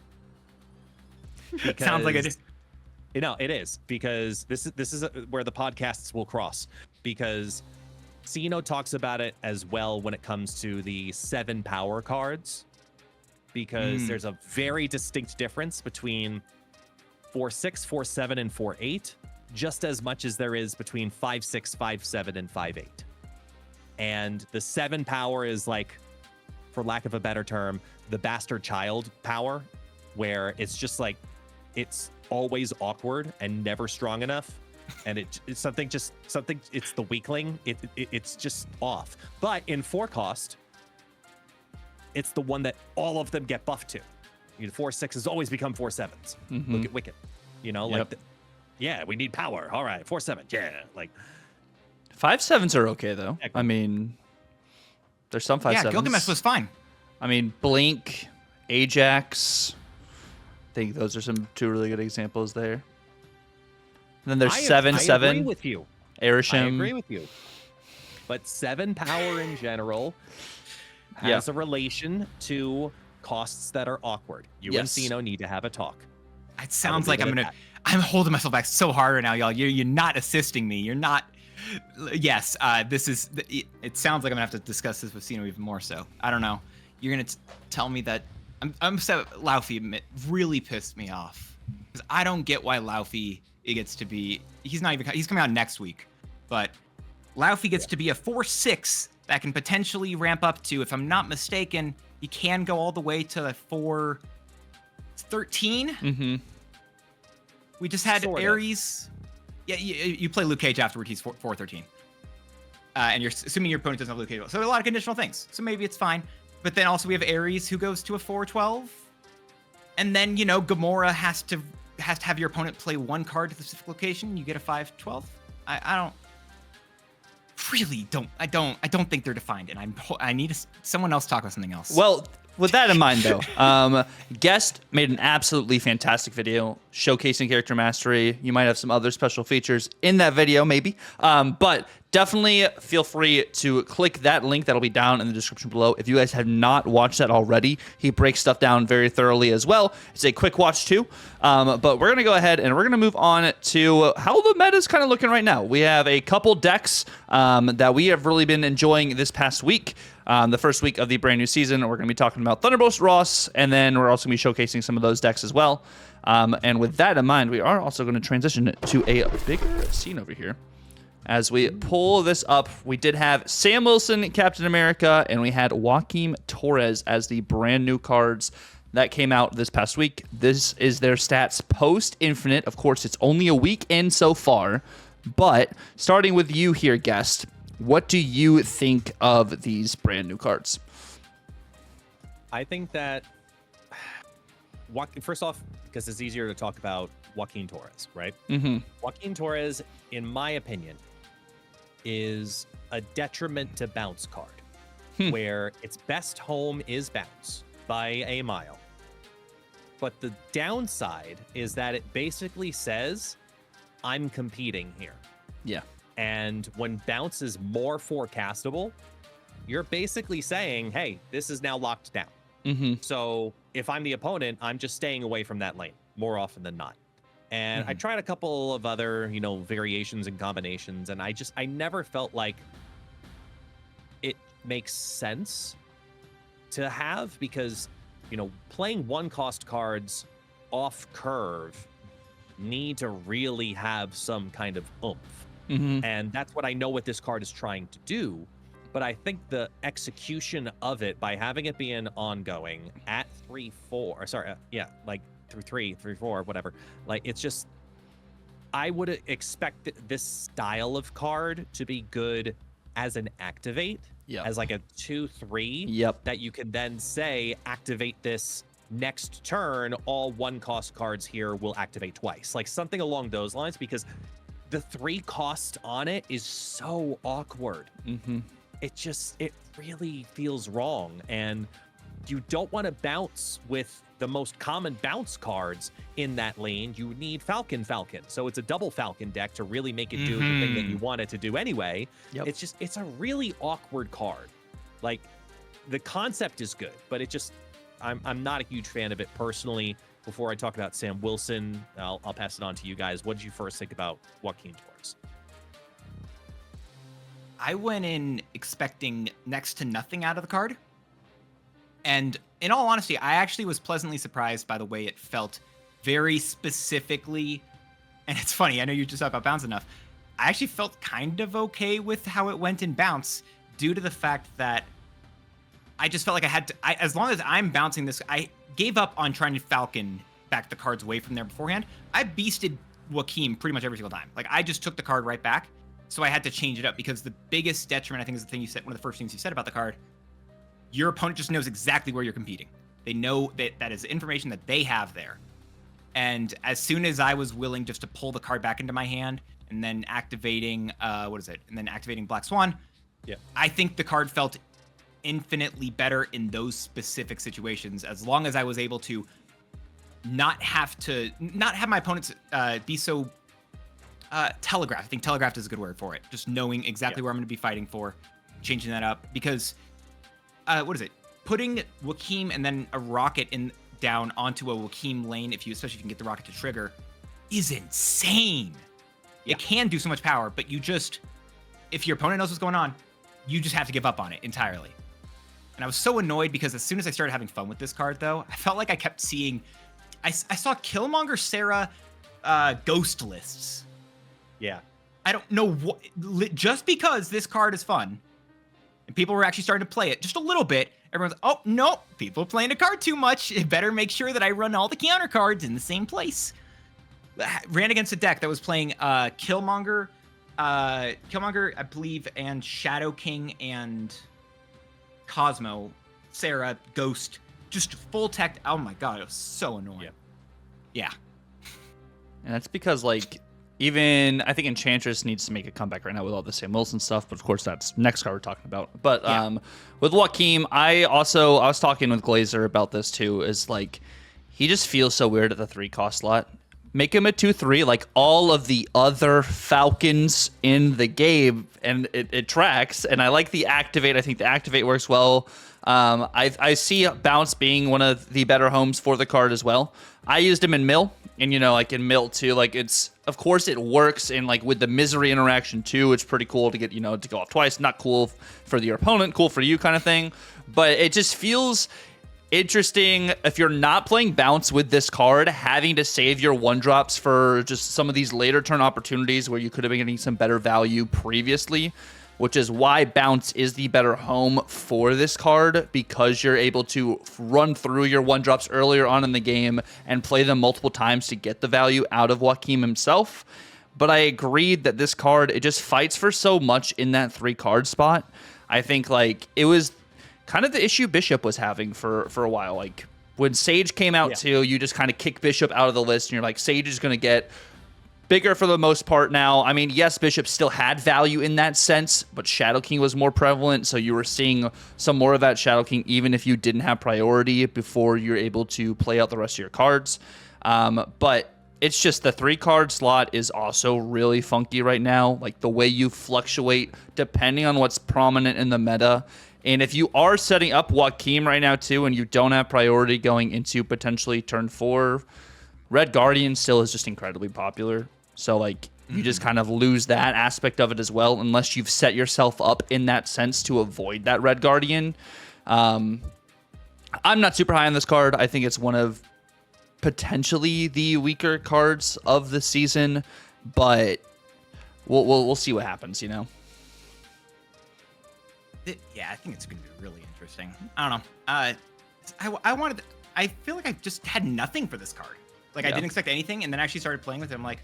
Sounds like it. It is, because this is where the podcasts will cross, because Sino talks about it as well when it comes to the 7 power cards, because there's a very distinct difference between 4/6, 4/7, and 4/8, just as much as there is between 5/6, 5/7, and 5/8. And the 7 power is like, for lack of a better term, the bastard child power, where it's just like, it's always awkward and never strong enough, and it's something. It's the weakling. It's just off. But in 4 cost, it's the one that all of them get buffed to. 4/6s always become 4/7s. Look at Wicked. We need power. All right, 4/7. Yeah, like 5/7s are okay though. I mean, there's some 5/7s. Yeah, Gilgamesh was fine. I mean, Blink, Ajax. I think those are some 2 really good examples there. And then there's 7/7. I agree with you. Arishem. I agree with you. But 7 power in general has a relation to costs that are awkward. You and Sino need to have a talk. It sounds like I'm holding myself back so hard right now, y'all. You're not assisting me. You're not. Yes, it sounds like I'm gonna have to discuss this with Sino even more so. I don't know. You're gonna tell me that I'm upset. Laufey really pissed me off, because I don't get why Laufey gets to be. He's coming out next week, but Laufey gets to be a 4-6 that can potentially ramp up to, if I'm not mistaken, he can go all the way to 4-13. Mm-hmm. We just had Sort of. Ares. Yeah, you play Luke Cage afterward. He's 4-13. And you're assuming your opponent doesn't have Luke Cage. So a lot of conditional things. So maybe it's fine. But then also we have Ares who goes to a 4-12. And then, you know, Gamora has to have your opponent play one card to the specific location. You get a 5-12. I don't think they're defined. And I need someone else to talk about something else. Well, with that in mind, though, Guest made an absolutely fantastic video showcasing character mastery. You might have some other special features in that video, maybe. But definitely feel free to click that link that'll be down in the description below. If you guys have not watched that already, he breaks stuff down very thoroughly as well. It's a quick watch too. But we're going to go ahead and we're going to move on to how the meta is kind of looking right now. We have a couple decks that we have really been enjoying this past week. The first week of the brand new season, we're going to be talking about Thunderbolt Ross, and then we're also going to be showcasing some of those decks as well. And with that in mind, we are also going to transition to a bigger scene over here. As we pull this up, we did have Sam Wilson, Captain America, and we had Joaquin Torres as the brand new cards that came out this past week. This is their stats post-Infinite. Of course, it's only a week in so far, but starting with you here, Guest, what do you think of these brand new cards? I think that, first off, because it's easier to talk about Joaquin Torres, right? Mm-hmm. Joaquin Torres, in my opinion, is a detriment to bounce card, where its best home is bounce by a mile. But the downside is that it basically says, I'm competing here. Yeah. And when bounce is more forecastable, you're basically saying, hey, this is now locked down. Mm-hmm. So if I'm the opponent, I'm just staying away from that lane more often than not. And I tried a couple of other, variations and combinations, and I never felt like it makes sense to have, because, playing one cost cards off curve need to really have some kind of oomph. Mm-hmm. And that's what I know what this card is trying to do. But I think the execution of it, by having it be an ongoing at 3-4, like through 3-4, whatever. Like, it's just, I would expect this style of card to be good as an activate, as like a 2-3, that you can then say, activate this next turn, all one cost cards here will activate twice. Like something along those lines, because the 3 cost on it is so awkward. Mm-hmm. It really feels wrong. And you don't want to bounce with the most common bounce cards in that lane. You need Falcon. So it's a double Falcon deck to really make it do the thing that you want it to do anyway. It's a really awkward card. Like, the concept is good, but I'm not a huge fan of it personally. Before I talk about Sam Wilson, I'll pass it on to you guys. What did you first think about Joaquin Torres? I went in expecting next to nothing out of the card. And in all honesty, I actually was pleasantly surprised by the way it felt very specifically. And it's funny, I know you just talked about bounce enough. I actually felt kind of okay with how it went in bounce, due to the fact that I just felt like I had to, as long as I'm bouncing this, I gave up on trying to Falcon back the cards away from there beforehand. I beasted Joaquin pretty much every single time. Like, I just took the card right back. So I had to change it up, because the biggest detriment, I think, is the thing you said, one of the first things you said about the card. Your opponent just knows exactly where you're competing. They know that is information that they have there. And as soon as I was willing just to pull the card back into my hand and then activating, and then activating Black Swan, I think the card felt infinitely better in those specific situations, as long as I was able to not have my opponents be so telegraphed. I think telegraphed is a good word for it. Just knowing exactly where I'm going to be fighting for, changing that up, because putting Joaquin and then a rocket down onto a Joaquin lane, especially if you can get the rocket to trigger, is insane. It can do so much power, but if your opponent knows what's going on, you just have to give up on it entirely. And I was so annoyed, because as soon as I started having fun with this card, though, I felt like I kept seeing, I saw Killmonger Sarah ghost lists. Yeah. I don't know what, just because this card is fun and people were actually starting to play it just a little bit, everyone's, oh, no, people are playing the card too much. It better make sure that I run all the counter cards in the same place. Ran against a deck that was playing Killmonger, I believe, and Shadow King and Cosmo, Sarah, Ghost, just full tech. Oh my god, it was so annoying. Yeah. And that's because, like, even I think Enchantress needs to make a comeback right now with all the Sam Wilson stuff, but of course that's next card we're talking about. But with Joaquin, I was talking with Glazer about this too, is like he just feels so weird at the 3-cost slot. Make him a 2/3 like all of the other Falcons in the game, and it tracks. And I like the activate. I think the activate works well. I see Bounce being one of the better homes for the card as well. I used him in Mill, and like in Mill too, like it's, of course it works, and like with the Misery interaction too, it's pretty cool to get, to go off twice. Not cool for your opponent, cool for you kind of thing. But it just feels interesting if you're not playing Bounce with this card, having to save your 1-drops for just some of these later turn opportunities where you could have been getting some better value previously, which is why Bounce is the better home for this card, because you're able to run through your 1-drops earlier on in the game and play them multiple times to get the value out of Joaquin himself. But I agreed that this card, it just fights for so much in that 3-card spot. I think like it was kind of the issue Bishop was having for a while. Like when Sage came out too, you just kind of kick Bishop out of the list and you're like, Sage is going to get bigger for the most part now. I mean, yes, Bishop still had value in that sense, but Shadow King was more prevalent, so you were seeing some more of that Shadow King even if you didn't have priority before you're able to play out the rest of your cards. But it's just the 3-card slot is also really funky right now, like the way you fluctuate depending on what's prominent in the meta. And if you are setting up Joaquin right now too, and you don't have priority going into potentially turn 4, Red Guardian still is just incredibly popular. So like you just kind of lose that aspect of it as well, unless you've set yourself up in that sense to avoid that Red Guardian. I'm not super high on this card. I think it's one of potentially the weaker cards of the season, but we'll see what happens, Yeah, I think it's going to be really interesting. I don't know. I feel like I just had nothing for this card. Like I didn't expect anything, and then I actually started playing with it. I'm like,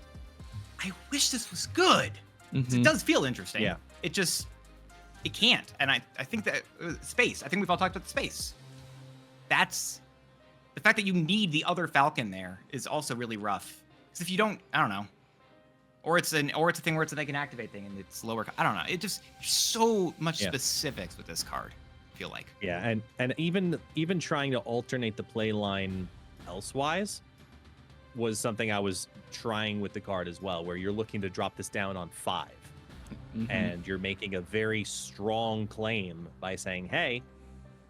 I wish this was good. It does feel interesting. Yeah. It can't. And I think that space. I think we've all talked about the space. That's the fact that you need the other Falcon there is also really rough. Because if you don't, I don't know. Or it's a thing where it's like an activate thing and it's lower. I don't know. It just so much specifics with this card, I feel like. Yeah, and even trying to alternate the play line elsewise was something I was trying with the card as well, where you're looking to drop this down on 5. And you're making a very strong claim by saying, hey,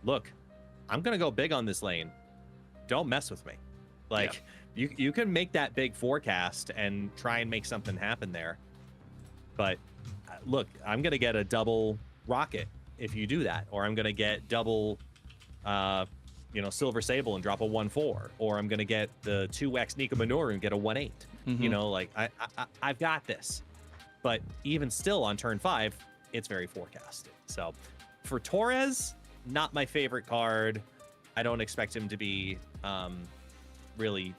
look, I'm going to go big on this lane. Don't mess with me. Like, you can make that big forecast and try and make something happen there. But look, I'm going to get a double rocket if you do that. Or I'm going to get double, Silver Sable and drop a 1/4. Or I'm going to get the 2x Nika Minoru and get a 1/8. Like, I've got this. But even still on turn 5, it's very forecasted. So for Torres, not my favorite card. I don't expect him to be really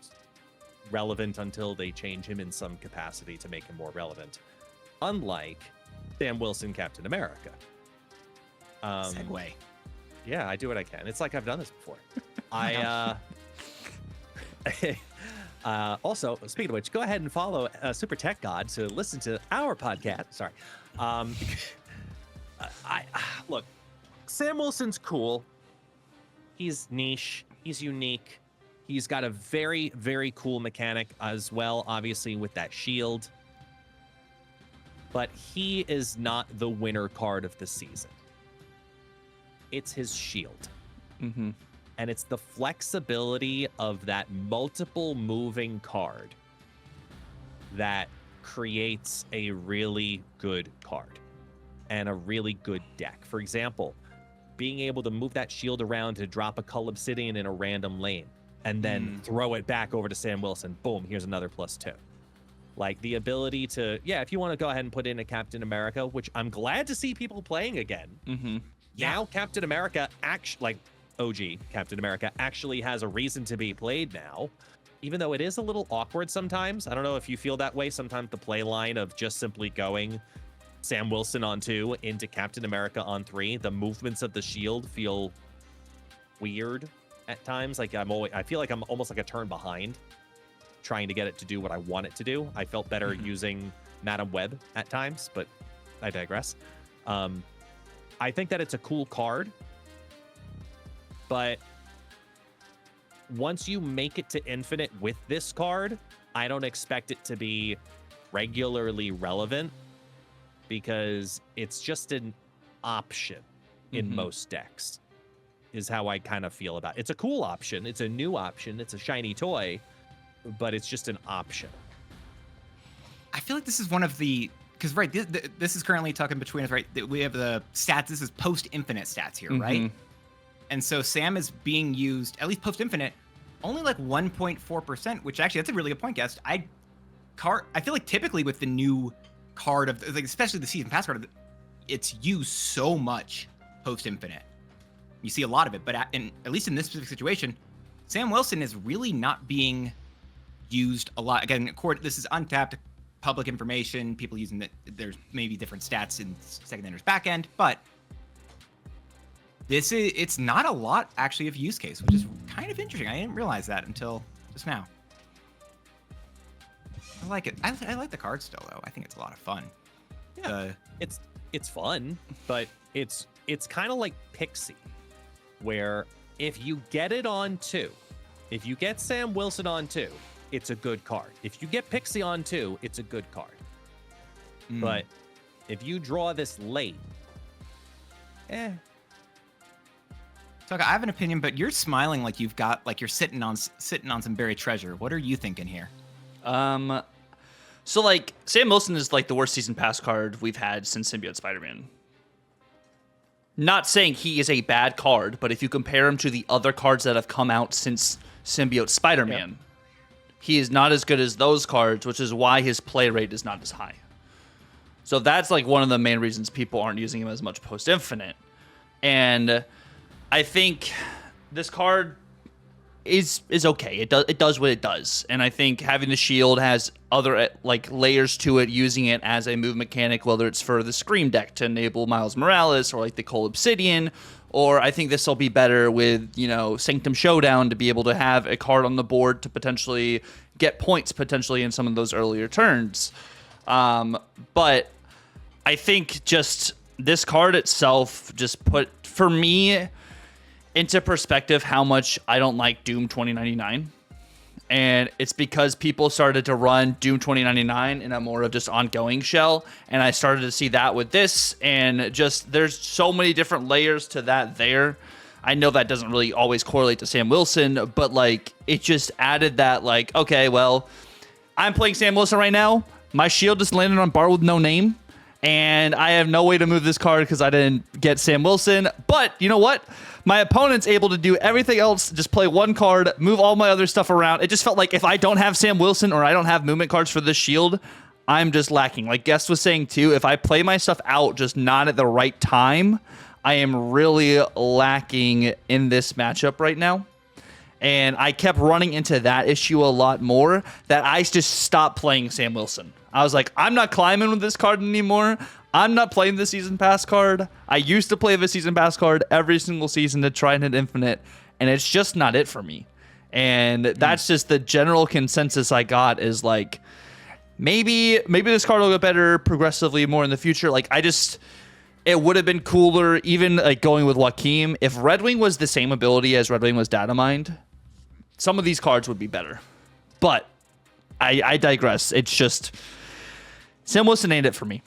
relevant until they change him in some capacity to make him more relevant. Unlike Sam Wilson, Captain America. Segue. Yeah, I do what I can. It's like I've done this before. Also, speaking of which, go ahead and follow Super Tech God to listen to our podcast. Sorry. Look, Sam Wilson's cool. He's niche. He's unique. He's got a very, very cool mechanic as well, obviously, with that shield. But he is not the winner card of the season. It's his shield. And it's the flexibility of that multiple moving card that creates a really good card and a really good deck. For example, being able to move that shield around to drop a Cull Obsidian in a random lane and then throw it back over to Sam Wilson. Boom, here's another +2. Like the ability to, if you want to go ahead and put in a Captain America, which I'm glad to see people playing again. Now Captain America, like OG Captain America, actually has a reason to be played now. Even though it is a little awkward sometimes. I don't know if you feel that way. Sometimes the play line of just simply going Sam Wilson on 2 into Captain America on 3, the movements of the shield feel weird at times. Like I feel like I'm almost like a turn behind trying to get it to do what I want it to do. I felt better using Madam Web at times, but I digress. I think that it's a cool card, but once you make it to Infinite with this card, I don't expect it to be regularly relevant because it's just an option in most decks, is how I kind of feel about it. It's a cool option. It's a new option. It's a shiny toy, but it's just an option. I feel like this is one of the, because this is currently talking between us, right? We have the stats. This is post-infinite stats here, right? And so Sam is being used, at least post-infinite, only like 1.4%, which actually, that's a really good point, Guest. I feel like typically with the new card of, like, especially the season pass card, it's used so much post-infinite. You see a lot of it, but at least in this specific situation, Sam Wilson is really not being used a lot. Again, this is untapped public information, people using that. There's maybe different stats in second ender's back end, but it's not a lot actually of use case, which is kind of interesting. I didn't realize that until just now. I like it. I like the card still though. I think it's a lot of fun. Yeah, it's fun, but it's kind of like Pixie, where if you get it on 2, if you get Sam Wilson on 2, it's a good card. If you get Pixie on 2, it's a good card. But if you draw this late, Tucker, I have an opinion, but you're smiling like you've got, like you're sitting on some buried treasure. What are you thinking here? So like Sam Wilson is like the worst season pass card we've had since Symbiote Spider-Man. Not saying he is a bad card, but if you compare him to the other cards that have come out since Symbiote Spider-Man, he is not as good as those cards, which is why his play rate is not as high. So that's like one of the main reasons people aren't using him as much post-infinite. And I think this card is okay. It does what it does. And I think having the shield has other like layers to it, using it as a move mechanic, whether it's for the Scream deck to enable Miles Morales or like the Cole Obsidian, or I think this will be better with, Sanctum Showdown to be able to have a card on the board to potentially get points potentially in some of those earlier turns. But I think just this card itself just put, for me, into perspective how much I don't like Doom 2099. And it's because people started to run Doom 2099 in a more of just ongoing shell. And I started to see that with this. And just there's so many different layers to that there. I know that doesn't really always correlate to Sam Wilson, but like it just added that like, okay, well, I'm playing Sam Wilson right now. My shield just landed on bar with no name. And I have no way to move this card because I didn't get Sam Wilson. But you know what? My opponent's able to do everything else, just play one card, move all my other stuff around. It just felt like if I don't have Sam Wilson or I don't have movement cards for this shield, I'm just lacking. Like Guest was saying too, if I play my stuff out just not at the right time, I am really lacking in this matchup right now. And I kept running into that issue a lot more, that I just stopped playing Sam Wilson. I was like, I'm not climbing with this card anymore. I'm not playing the Season Pass card. I used to play the Season Pass card every single season to try and hit Infinite, and it's just not it for me. And that's just the general consensus I got, is like, maybe this card will get better progressively more in the future. Like, it would have been cooler, even like going with Joaquin. If Red Wing was the same ability as Red Wing was Data Mind, some of these cards would be better. But I digress. It's just Sam Wilson ain't it for me.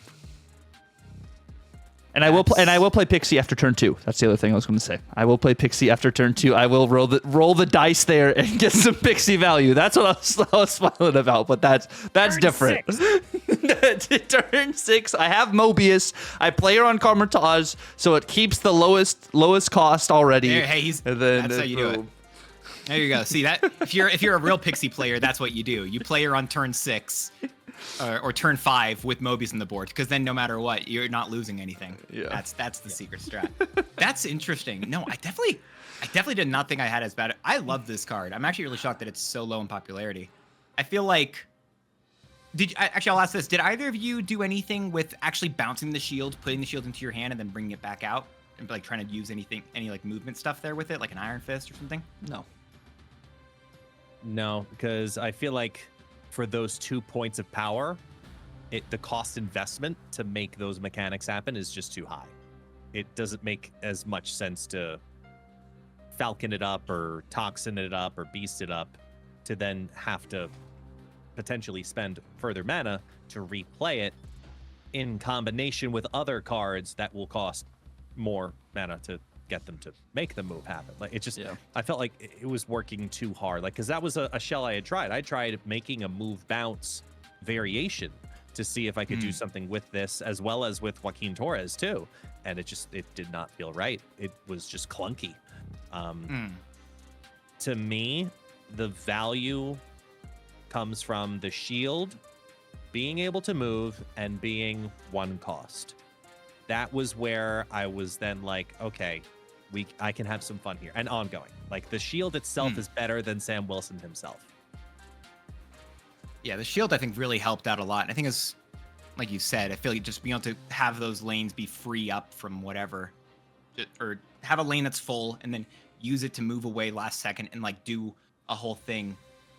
And I will play Pixie after turn 2. That's the other thing I was going to say. I will play Pixie after turn 2. I will roll the dice there and get some Pixie value. That's what I was smiling about. But that's turn different. Turn 6. I have Mobius. I play her on Carmitage, so it keeps the lowest cost already. That's how you do it. There you go. See that? If you're a real Pixie player, that's what you do. You play her on turn 6, or turn 5 with Mobius on the board, because then no matter what, you're not losing anything. Yeah. That's the secret strat. That's interesting. No, I definitely did not think I had as bad. I love this card. I'm actually really shocked that it's so low in popularity. I feel like, actually, I'll ask this. Did either of you do anything with actually bouncing the shield, putting the shield into your hand, and then bringing it back out? And like trying to use any like movement stuff there with it, like an Iron Fist or something? No. No, because I feel like for those 2 points of power, the cost investment to make those mechanics happen is just too high. It doesn't make as much sense to Falcon it up or Toxin it up or Beast it up to then have to potentially spend further mana to replay it in combination with other cards that will cost more mana to get them to make the move happen. Like, it just, I felt like it was working too hard. Like, because that was a shell I had tried. I tried making a move bounce variation to see if I could do something with this, as well as with Joaquin Torres too. And it did not feel right. It was just clunky. To me, the value comes from the shield being able to move and being 1 cost. That was where I was then like, okay, I can have some fun here. And ongoing. Like, the shield itself is better than Sam Wilson himself. Yeah, the shield, I think, really helped out a lot. And I think it's, like you said, I feel like just being able to have those lanes be free up from whatever, or have a lane that's full and then use it to move away last second and like do a whole thing.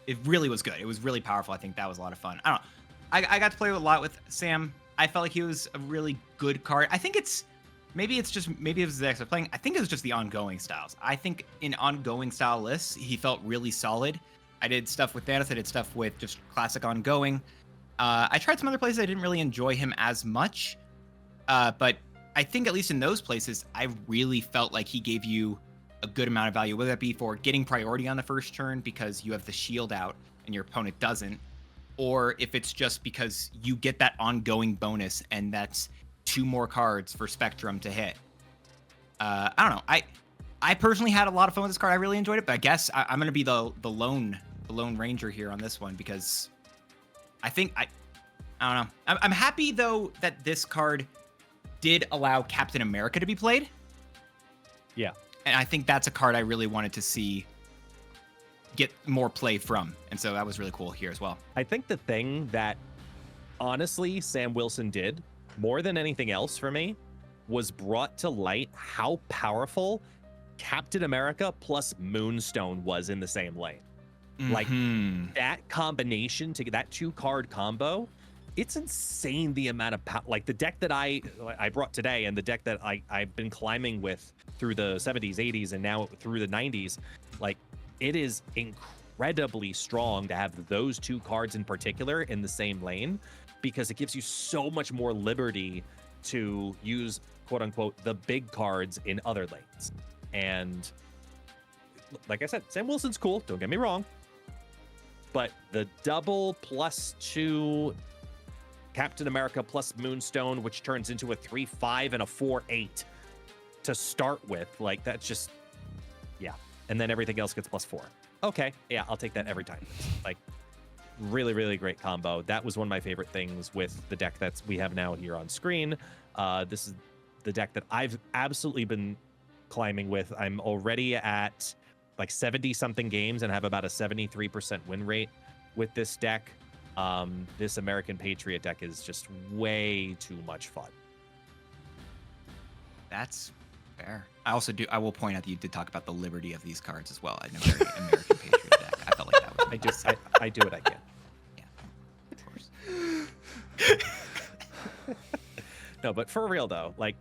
It really was good. It was really powerful. I think that was a lot of fun. I don't know. I got to play a lot with Sam. I felt like he was a really good card. I think maybe it was the extra playing. I think it was just the ongoing styles. I think in ongoing style lists, he felt really solid. I did stuff with Thanos. I did stuff with just classic ongoing. I tried some other places. I didn't really enjoy him as much. But I think at least in those places, I really felt like he gave you a good amount of value, whether that be for getting priority on the first turn because you have the shield out and your opponent doesn't, or if it's just because you get that ongoing bonus and that's 2 more cards for Spectrum to hit. I don't know. I personally had a lot of fun with this card. I really enjoyed it, but I guess I'm going to be the lone ranger here on this one because I think I don't know. I'm happy though that this card did allow Captain America to be played. Yeah. And I think that's a card I really wanted to see get more play from. And so that was really cool here as well. I think the thing that honestly Sam Wilson did more than anything else for me was brought to light how powerful Captain America plus Moonstone was in the same lane. Like that combination to that 2-card combo, it's insane the amount of power. Like the deck that I brought today and the deck that I've been climbing with through the 70s, 80s, and now through the 90s, like it is incredibly strong to have those 2 cards in particular in the same lane because it gives you so much more liberty to use quote unquote the big cards in other lanes. And like I said, Sam Wilson's cool, don't get me wrong. But the double +2 Captain America plus Moonstone, which turns into a 3/5 and a 4/8 to start with, like that's just, yeah. And then everything else gets +4. Okay, yeah, I'll take that every time. Like, really, really great combo. That was one of my favorite things with the deck that we have now here on screen. This is the deck that I've absolutely been climbing with. I'm already at like 70-something games and have about a 73% win rate with this deck. This American Patriot deck is just way too much fun. That's fair. I will point out that you did talk about the liberty of these cards as well. I know very American Patriot deck. I felt like that was I do what I can. Yeah, of course. No, but for real though, like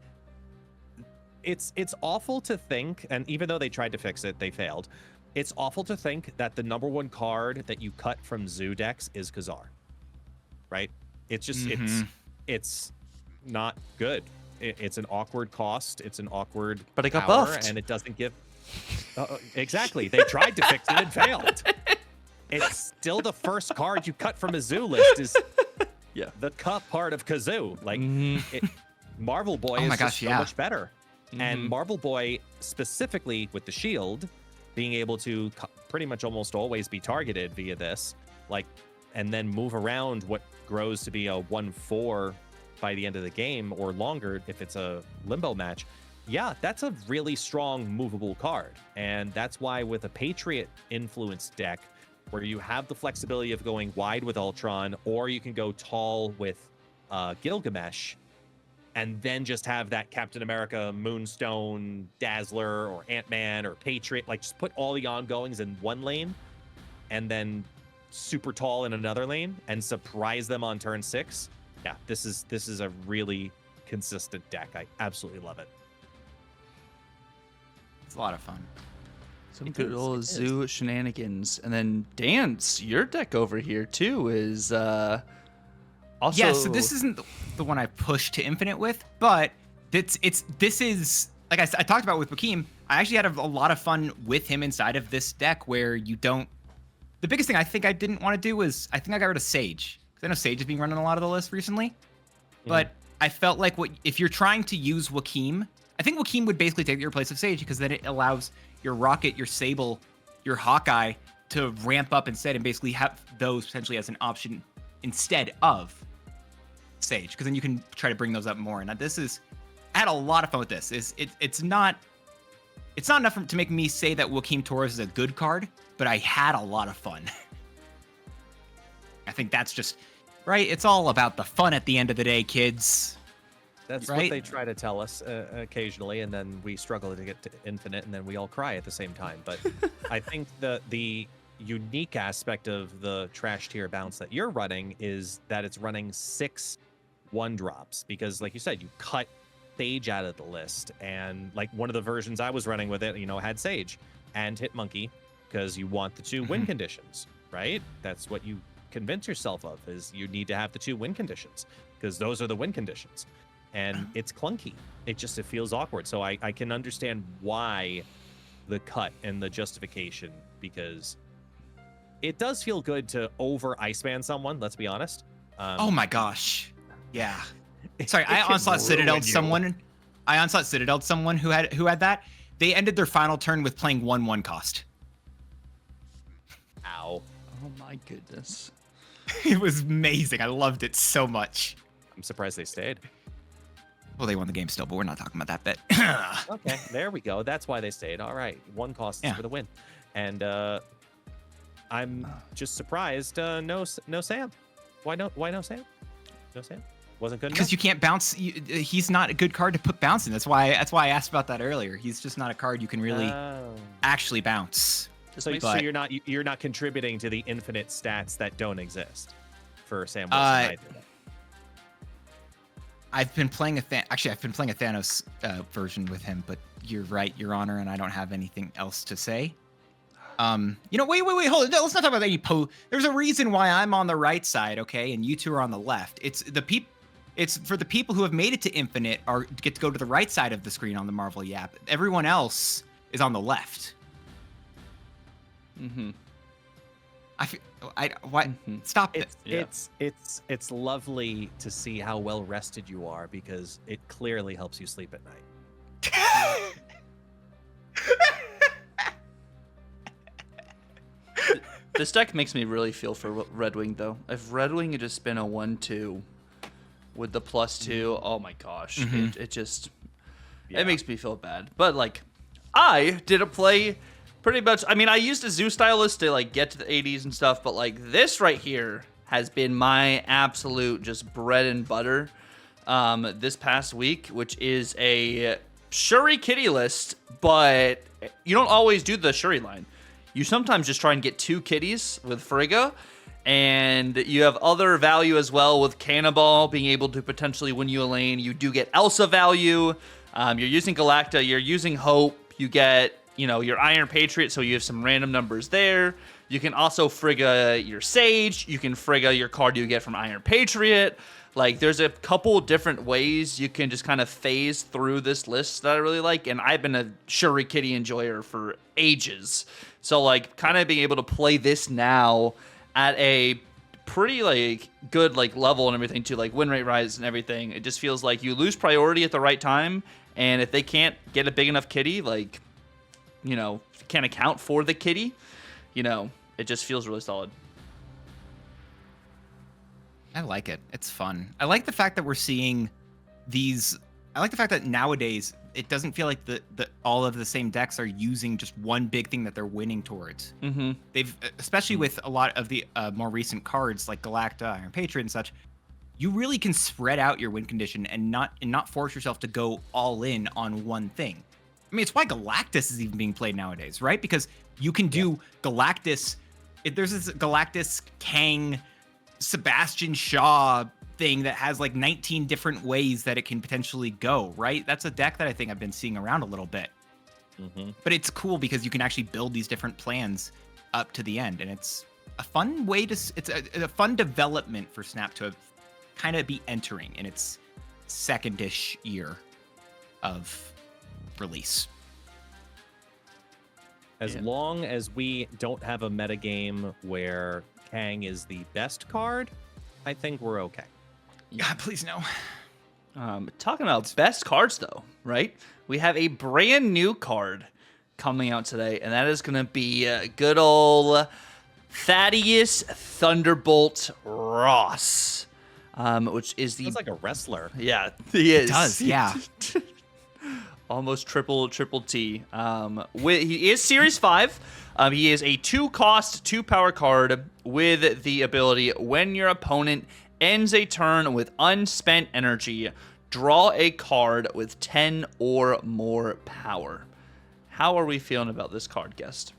it's awful to think, and even though they tried to fix it, they failed. It's awful to think that the #1 card that you cut from Zoo decks is Khazar, right? It's just it's not good. It's an awkward cost. It's an awkward but it got power, buffed, and it doesn't give. Exactly, they tried to fix it and failed. It's still the first card you cut from a Zoo list is the cut part of Kazoo. Like Marvel Boy is just so much better. And Marvel Boy, specifically with the shield, being able to pretty much almost always be targeted via this, like, and then move around what grows to be a 1/4 by the end of the game or longer if it's a limbo match, yeah, that's a really strong movable card. And that's why with a Patriot influence deck, where you have the flexibility of going wide with Ultron, or you can go tall with Gilgamesh, and then just have that Captain America, Moonstone, Dazzler, or Ant-Man, or Patriot, like just put all the ongoings in one lane, and then super tall in another lane, and surprise them on turn 6. Yeah, this is a really consistent deck. I absolutely love it. It's a lot of fun. Some good old zoo shenanigans. And then Dance, your deck over here too is also... Yeah, so this isn't the one I pushed to Infinite with, but this is, like I talked about with Wakeem, I actually had a lot of fun with him inside of this deck where you don't... The biggest thing I think I didn't want to do was, I think I got rid of Sage. Because I know Sage is being run on a lot of the list recently. But I felt like if you're trying to use Wakeem, I think Wakeem would basically take your place of Sage, because then it allows your Rocket, your Sable, your Hawkeye to ramp up instead and basically have those potentially as an option instead of Sage, because then you can try to bring those up more. And I had a lot of fun with this. It's not enough to make me say that Wakeem Torres is a good card, but I had a lot of fun. I think that's just right. It's all about the fun at the end of the day, kids. That's right? what they try to tell us occasionally, and then we struggle to get to Infinite, and then we all cry at the same time. But I think the unique aspect of the trash tier bounce that you're running is that it's running 6 1-drops, because like you said, you cut Sage out of the list, and like one of the versions I was running with it, had Sage and Hit Monkey, because you want the 2 win conditions, right? That's what you convince yourself of, is you need to have the 2 win conditions, because those are the win conditions. And it's clunky. It feels awkward. So I can understand why the cut and the justification, because it does feel good to over Iceman someone, let's be honest. Oh my gosh. Yeah. Sorry, I onslaught Citadel'd someone who had that. They ended their final turn with playing 1/1 cost. Ow. Oh my goodness. It was amazing. I loved it so much. I'm surprised they stayed. Well, they won the game still, but we're not talking about that bit. Okay, there we go. That's why they stayed. All right, 1 cost for the win. And I'm just surprised. No Sam. Why no Sam? No Sam. Wasn't good enough. Because you can't bounce. He's not a good card to put bounce in. That's why I asked about that earlier. He's just not a card you can really actually bounce. So you're not contributing to the infinite stats that don't exist for Sam Wilson either. I've been playing a Thanos version with him, but you're right, Your Honor, and I don't have anything else to say. Wait, hold on. No, let's not talk about any There's a reason why I'm on the right side, okay, and you two are on the left. It's for the people who have made it to Infinite get to go to the right side of the screen on the Marvel Yap. Everyone else is on the left. Mm-hmm. Stop it. It's lovely to see how well rested you are, because it clearly helps you sleep at night. This deck makes me really feel for Red Wing, though. If Red Wing had just been a 1/2 with the +2, oh my gosh, it makes me feel bad. But like, I did a play. Pretty much, I mean, I used a Zoo stylist to like get to the 80s and stuff, but like this right here has been my absolute just bread and butter this past week, which is a Shuri kitty list, but you don't always do the Shuri line. You sometimes just try and get 2 kitties with Frigga, and you have other value as well with Cannonball being able to potentially win you a lane. You do get Elsa value. You're using Galacta, you're using Hope, you get your Iron Patriot, so you have some random numbers there. You can also Frigga your Sage. You can Frigga your card you get from Iron Patriot. Like, there's a couple different ways you can just kind of phase through this list that I really like, and I've been a Shuri Kitty enjoyer for ages. So, like, kind of being able to play this now at a pretty, like, good, like, level and everything, too, like, win rate rise and everything. It just feels like you lose priority at the right time, and if they can't get a big enough kitty, like, can't account for the kitty, it just feels really solid. I like it. It's fun. I like the fact that we're seeing these. I like the fact that nowadays it doesn't feel like the all of the same decks are using just one big thing that they're winning towards. Mm-hmm. They've, especially with a lot of the more recent cards like Galacta, Iron Patriot, and such. You really can spread out your win condition and not force yourself to go all in on one thing. I mean, it's why Galactus is even being played nowadays, right? Because you can do Galactus. There's this Galactus Kang Sebastian Shaw thing that has like 19 different ways that it can potentially go, right? That's a deck that I think I've been seeing around a little bit. Mm-hmm. But it's cool because you can actually build these different plans up to the end, and it's a fun way to. It's a fun development for Snap to kind of be entering in its second-ish year of release. As long as we don't have a metagame where Kang is the best card, I think we're okay. Yeah, please no. Talking about best cards, though, right? We have a brand new card coming out today, and that is going to be good old Thaddeus Thunderbolt Ross. Which is the... Sounds like a wrestler. Yeah, he is. It does, yeah. Almost triple T. He is Series 5. He is a 2-cost, 2-power card with the ability, when your opponent ends a turn with unspent energy, draw a card with 10 or more power. How are we feeling about this card, Guest?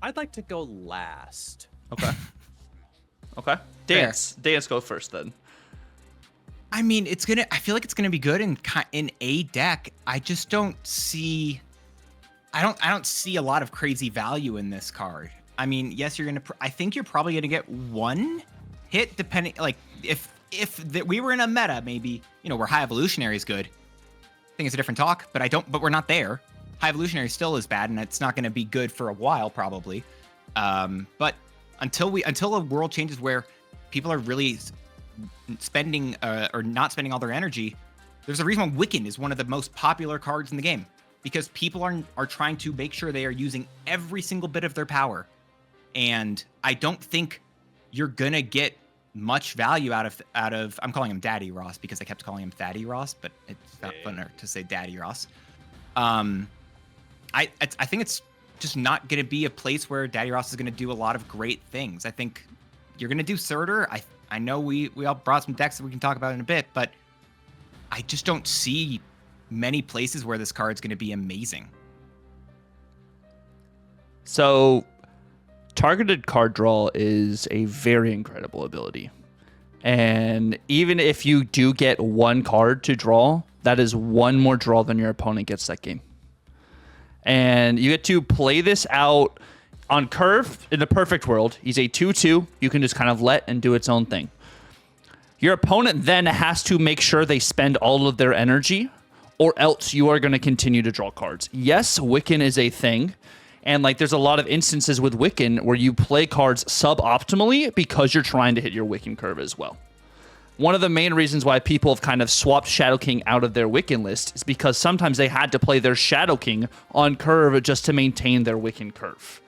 I'd like to go last. Okay. Okay. Dance, go first then. I mean, I feel like it's gonna be good in a deck. I just don't see. I don't see a lot of crazy value in this card. I mean, yes, I think you're probably gonna get one hit depending. Like if we were in a meta, maybe where High Evolutionary is good. I think it's a different talk, but we're not there. High Evolutionary still is bad, and it's not gonna be good for a while probably. But until a world changes where people are really spending or not spending all their energy, there's a reason why Wiccan is one of the most popular cards in the game, because people are trying to make sure they are using every single bit of their power, and I don't think you're gonna get much value out of I'm calling him Daddy Ross because I kept calling him Thaddy Ross, but it's not funner to say Daddy Ross. I think it's just not going to be a place where Daddy Ross is going to do a lot of great things. I think you're going to do Surtur. I know we all brought some decks that we can talk about in a bit, but I just don't see many places where this card's going to be amazing. So, targeted card draw is a very incredible ability. And even if you do get one card to draw, that is one more draw than your opponent gets that game. And you get to play this out on curve in the perfect world. He's a 2/2. You can just kind of let and do its own thing. Your opponent then has to make sure they spend all of their energy, or else you are going to continue to draw cards. Yes, Wiccan is a thing. And there's a lot of instances with Wiccan where you play cards suboptimally because you're trying to hit your Wiccan curve as well. One of the main reasons why people have kind of swapped Shadow King out of their Wiccan list is because sometimes they had to play their Shadow King on curve just to maintain their Wiccan curve.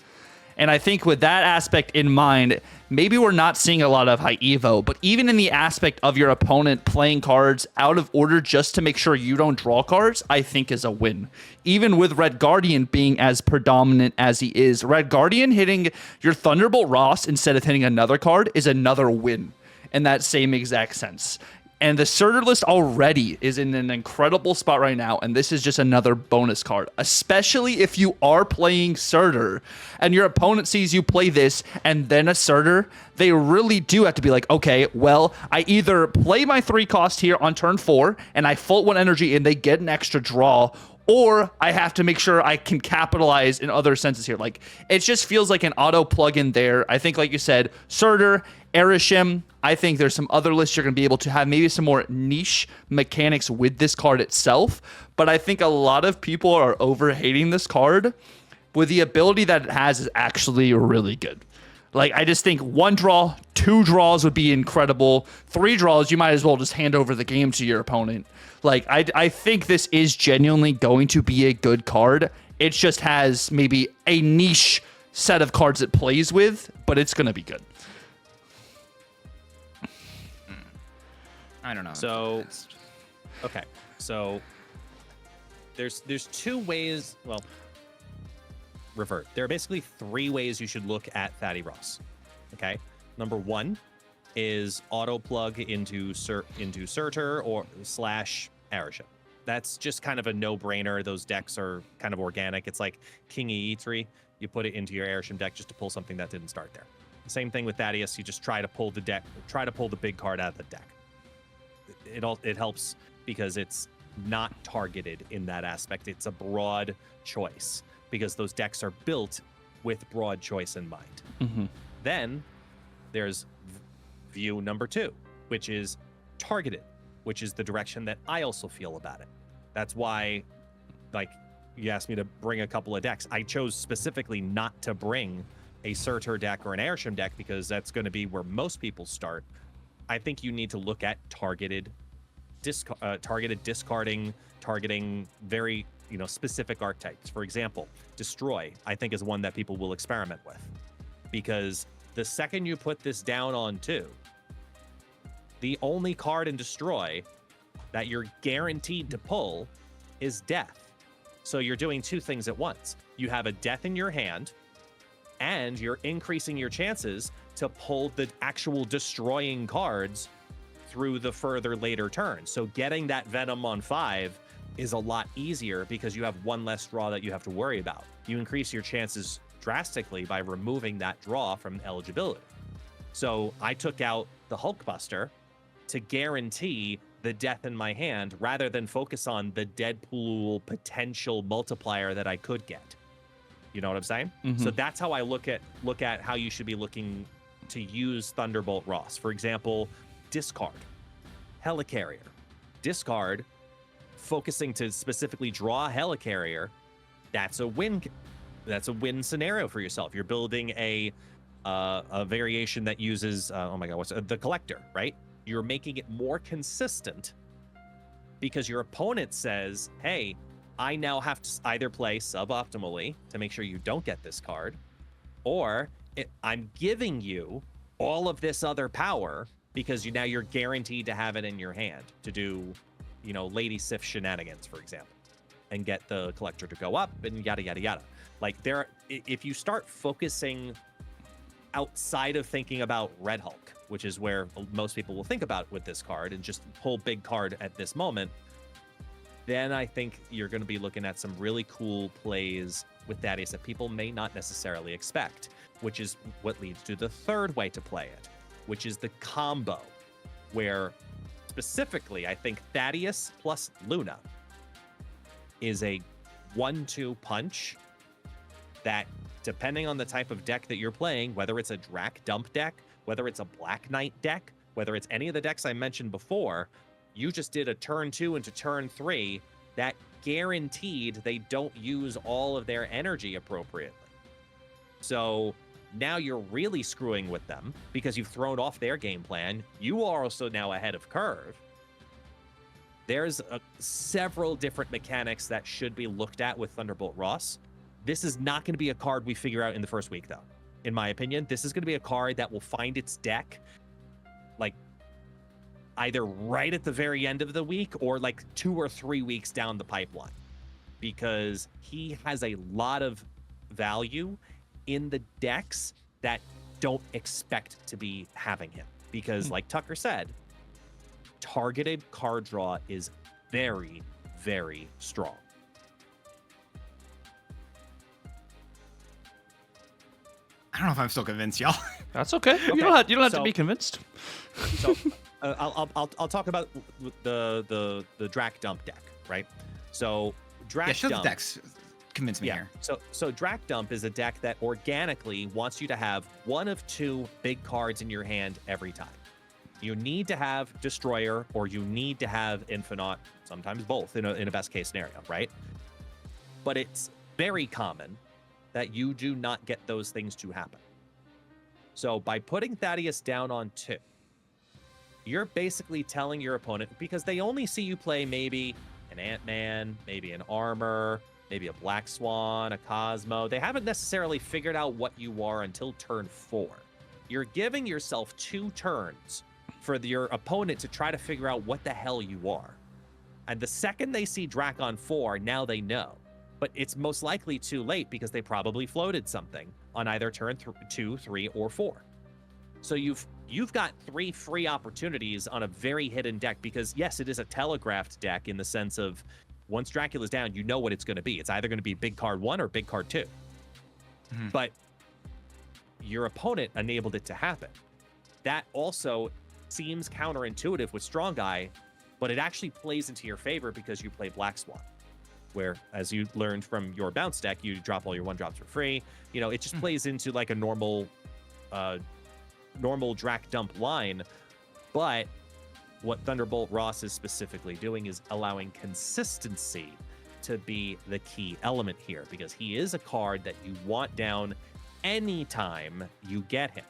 And I think with that aspect in mind, maybe we're not seeing a lot of high Evo, but even in the aspect of your opponent playing cards out of order just to make sure you don't draw cards, I think is a win. Even with Red Guardian being as predominant as he is, Red Guardian hitting your Thunderbolt Ross instead of hitting another card is another win in that same exact sense. And the Surtur list already is in an incredible spot right now, and this is just another bonus card, especially if you are playing Surtur and your opponent sees you play this and then a Surtur. They really do have to be like, okay, well, I either play my 3-cost here on turn 4 and I float 1 energy and they get an extra draw, or I have to make sure I can capitalize in other senses here. It just feels like an auto plug-in there. I think, like you said, Surtur, Erishim, I think there's some other lists you're going to be able to have maybe some more niche mechanics with this card itself, but I think a lot of people are over-hating this card with the ability that it has is actually really good. I just think 1 draw, 2 draws would be incredible. 3 draws, you might as well just hand over the game to your opponent. I think this is genuinely going to be a good card. It just has maybe a niche set of cards it plays with, but it's going to be good. I don't know. So, okay. So there's two ways. Well, revert. There are basically 3 ways you should look at Thaddy Ross. Okay. Number 1 is auto plug into Surtur or / Arishem. That's just kind of a no-brainer. Those decks are kind of organic. It's like King Eitri. You put it into your Arishem deck just to pull something that didn't start there. Same thing with Thaddeus. You just try to pull the big card out of the deck. It helps because it's not targeted in that aspect. It's a broad choice because those decks are built with broad choice in mind. Mm-hmm. Then there's view number 2, which is targeted, which is the direction that I also feel about it. That's why, like, you asked me to bring a couple of decks. I chose specifically not to bring a Surtur deck or an Arishem deck because that's going to be where most people start. I think you need to look at targeted discarding, targeting very specific archetypes. For example, Destroy, I think, is one that people will experiment with, because the second you put this down on 2, the only card in Destroy that you're guaranteed to pull is Death. So you're doing 2 things at once. You have a Death in your hand, and you're increasing your chances to pull the actual destroying cards through the further later turns. So getting that Venom on 5 is a lot easier because you have 1 less draw that you have to worry about. You increase your chances drastically by removing that draw from eligibility. So I took out the Hulkbuster to guarantee the Death in my hand rather than focus on the Deadpool potential multiplier that I could get. You know what I'm saying? Mm-hmm. So that's how I look at how you should be looking to use Thunderbolt Ross. For example, discard, Helicarrier. Discard, focusing to specifically draw Helicarrier, that's a win. That's a win scenario for yourself. You're building a variation that uses the Collector, right? You're making it more consistent because your opponent says, hey, I now have to either play suboptimally to make sure you don't get this card, or I'm giving you all of this other power because now you're guaranteed to have it in your hand to do, Lady Sif shenanigans, for example, and get the Collector to go up and yada, yada, yada. Like, if you start focusing outside of thinking about Red Hulk, which is where most people will think about with this card, and just pull big card at this moment, then I think you're going to be looking at some really cool plays with Thaddeus that people may not necessarily expect, which is what leads to the 3rd way to play it, which is the combo, where specifically I think Thaddeus plus Luna is a 1-2 punch that, depending on the type of deck that you're playing, whether it's a Drac Dump deck, whether it's a Black Knight deck, whether it's any of the decks I mentioned before, you just did a turn 2 into turn 3 that guaranteed they don't use all of their energy appropriately. So now you're really screwing with them because you've thrown off their game plan. You are also now ahead of curve. There's several different mechanics that should be looked at with Thunderbolt Ross. This is not going to be a card we figure out in the first week, though. In my opinion, this is going to be a card that will find its deck like either right at the very end of the week or like 2 or 3 weeks down the pipeline, because he has a lot of value in the decks that don't expect to be having him. Because like Tucker said, targeted card draw is very, very strong. I don't know if I'm still convinced, y'all. That's okay. You don't have to be convinced. So I'll talk about the Drac Dump deck, right? So Drac show Dump. the decks. Convince me here. So Drac Dump is a deck that organically wants you to have 1 of 2 big cards in your hand every time. You need to have Destroyer or you need to have Infinite, sometimes both in a best case scenario, right? But it's very common that you do not get those things to happen. So by putting Thaddeus down on 2, you're basically telling your opponent, because they only see you play maybe an Ant-Man, maybe an Armor, maybe a Black Swan, a Cosmo. They haven't necessarily figured out what you are until turn 4. You're giving yourself 2 turns for your opponent to try to figure out what the hell you are. And the second they see Drakon 4, now they know. But it's most likely too late because they probably floated something on either turn 2, 3, or 4. So you've got 3 free opportunities on a very hidden deck because, yes, it is a telegraphed deck in the sense of once Dracula's down, you know what it's going to be. It's either going to be big card 1 or big card 2. Mm-hmm. But your opponent enabled it to happen. That also seems counterintuitive with Strong Guy, but it actually plays into your favor because you play Black Swan, where, as you learned from your bounce deck, you drop all your 1-drops for free. You know, it just plays into like a normal Drac dump line. But what Thunderbolt Ross is specifically doing is allowing consistency to be the key element here, because he is a card that you want down anytime you get him.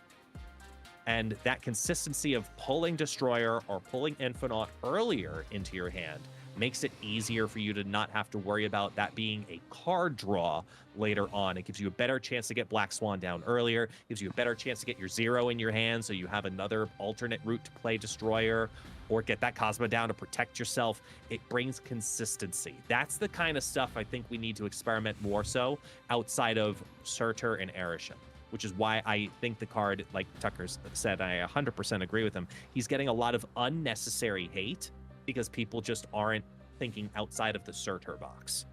And that consistency of pulling Destroyer or pulling Infinite earlier into your hand makes it easier for you to not have to worry about that being a card draw later on. It gives you a better chance to get Black Swan down earlier, gives you a better chance to get your 0 in your hand so you have another alternate route to play Destroyer or get that Cosmo down to protect yourself. It brings consistency. That's the kind of stuff I think we need to experiment more so outside of Surtur and Arishem, which is why I think the card, like Tucker said, I 100% agree with him. He's getting a lot of unnecessary hate because people just aren't thinking outside of the Surtur box.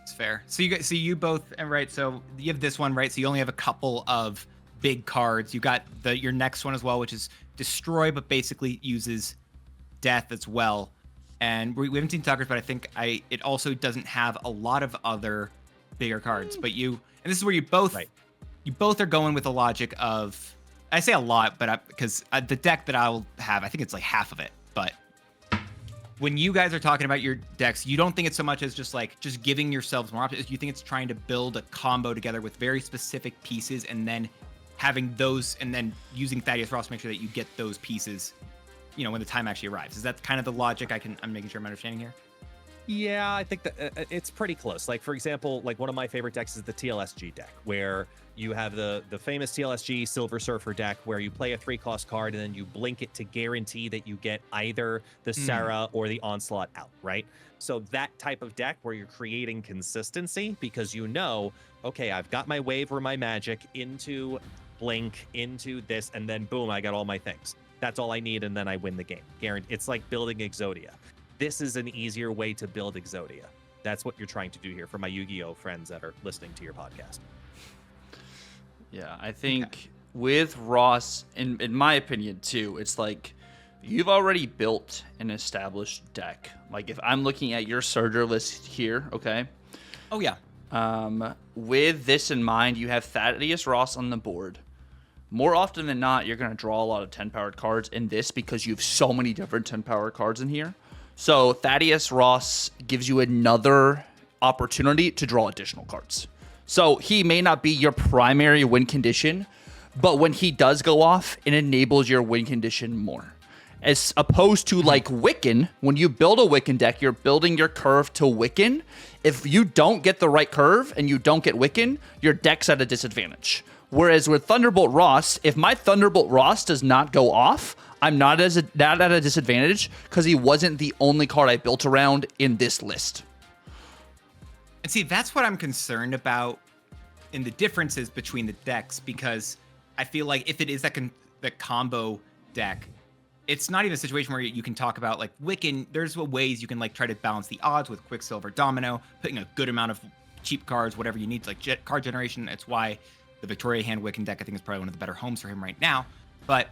It's fair. So you both, and right, so you have this one, right? So you only have a couple of big cards. You got your next one as well, which is Destroy, but basically uses Death as well. And we haven't seen Tucker's, but I think it also doesn't have a lot of other bigger cards. But and this is where you both are going with the logic of, I say a lot, but because the deck that I'll have, I think it's like half of it. But when you guys are talking about your decks, you don't think it's so much as just giving yourselves more options. You think it's trying to build a combo together with very specific pieces and then having those, and then using Thaddeus Ross to make sure that you get those pieces, when the time actually arrives. Is that kind of the logic I'm making sure I'm understanding here? Yeah, I think that it's pretty close. Like, for example, like one of my favorite decks is the TLSG deck, where you have the famous TLSG Silver Surfer deck, where you play a 3-cost card and then you blink it to guarantee that you get either the Sarah or the Onslaught out, right? So that type of deck where you're creating consistency because okay, I've got my wave or my magic into blink, into this, and then boom, I got all my things. That's all I need, and then I win the game. It's like building Exodia. This is an easier way to build Exodia. That's what you're trying to do here for my Yu-Gi-Oh friends that are listening to your podcast. Yeah, I think with Ross, in my opinion too, it's like you've already built an established deck. Like if I'm looking at your Surtur list here, okay? Oh yeah. With this in mind, you have Thaddeus Ross on the board. More often than not, you're going to draw a lot of 10-powered cards in this because you have so many different 10-powered cards in here. So Thaddeus Ross gives you another opportunity to draw additional cards. So he may not be your primary win condition, but when he does go off, it enables your win condition more. As opposed to like Wiccan, when you build a Wiccan deck, you're building your curve to Wiccan. If you don't get the right curve and you don't get Wiccan, your deck's at a disadvantage. Whereas with Thunderbolt Ross, if my Thunderbolt Ross does not go off, I'm not at a disadvantage because he wasn't the only card I built around in this list. And see, that's what I'm concerned about in the differences between the decks, because I feel like if it is that combo deck, it's not even a situation where you can talk about like Wiccan. There's ways you can like try to balance the odds with Quicksilver Domino, putting a good amount of cheap cards, whatever you need, like card generation. It's why the Victoria Hand Wiccan deck, I think, is probably one of the better homes for him right now. But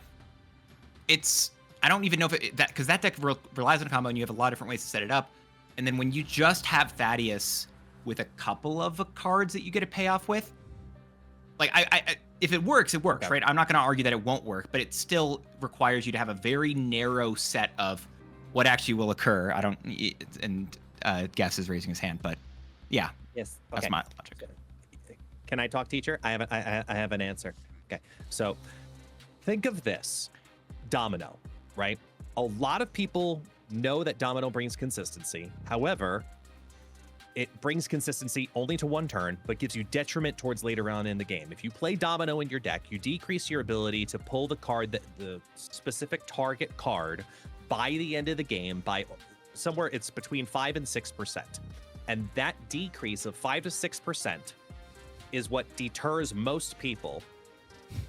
I don't even know if because that deck relies on a combo and you have a lot of different ways to set it up. And then when you just have Thaddeus with a couple of cards that you get to pay off with, like if it works, it works, right? I'm not going to argue that it won't work, but it still requires you to have a very narrow set of what actually will occur. Guess is raising his hand, but yeah. Yes. Okay. That's my logic. Can I talk, teacher? I have an answer. Okay. So think of this. Domino, right? A lot of people know that Domino brings consistency. However, it brings consistency only to one turn, but gives you detriment towards later on in the game. If you play Domino in your deck, you decrease your ability to pull the card, that the specific target card, by the end of the game by somewhere it's between 5 and 6%. And that decrease of 5 to 6% is what deters most people,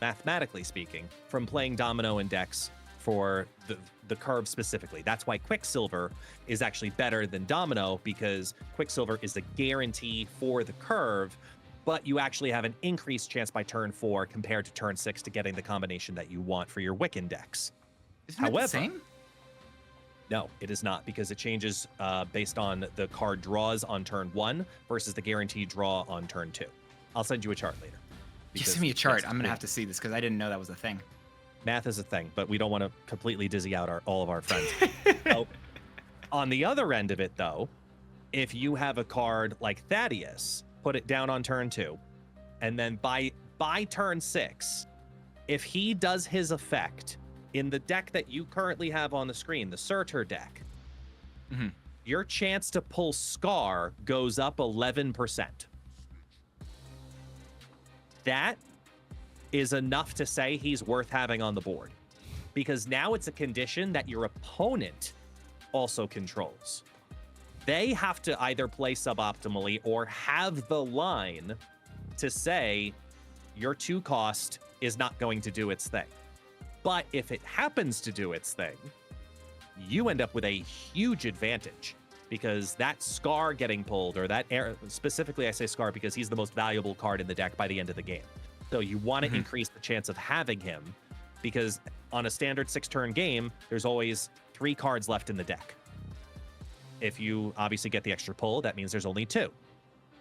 mathematically speaking, from playing Domino in decks for the curve specifically. That's why Quicksilver is actually better than Domino, because Quicksilver is a guarantee for the curve, but you actually have an increased chance by turn 4 compared to turn 6 to getting the combination that you want for your Wiccan decks. Isn't it the same? No, it is not, because it changes based on the card draws on turn 1 versus the guaranteed draw on turn 2. I'll send you a chart later. Just send me a chart. I'm going to have to see this because I didn't know that was a thing. Math is a thing, but we don't want to completely dizzy out all of our friends. So, on the other end of it, though, if you have a card like Thaddeus, put it down on turn 2, and then by turn 6, if he does his effect in the deck that you currently have on the screen, the Surtur deck, your chance to pull Scar goes up 11%. That is enough to say he's worth having on the board, because now it's a condition that your opponent also controls. They have to either play suboptimally or have the line to say your 2 cost is not going to do its thing. But if it happens to do its thing, you end up with a huge advantage, because that Scar getting pulled, or that specifically I say Scar because he's the most valuable card in the deck by the end of the game. So you want to increase the chance of having him, because on a standard 6-turn game, there's always 3 cards left in the deck. If you obviously get the extra pull, that means there's only 2.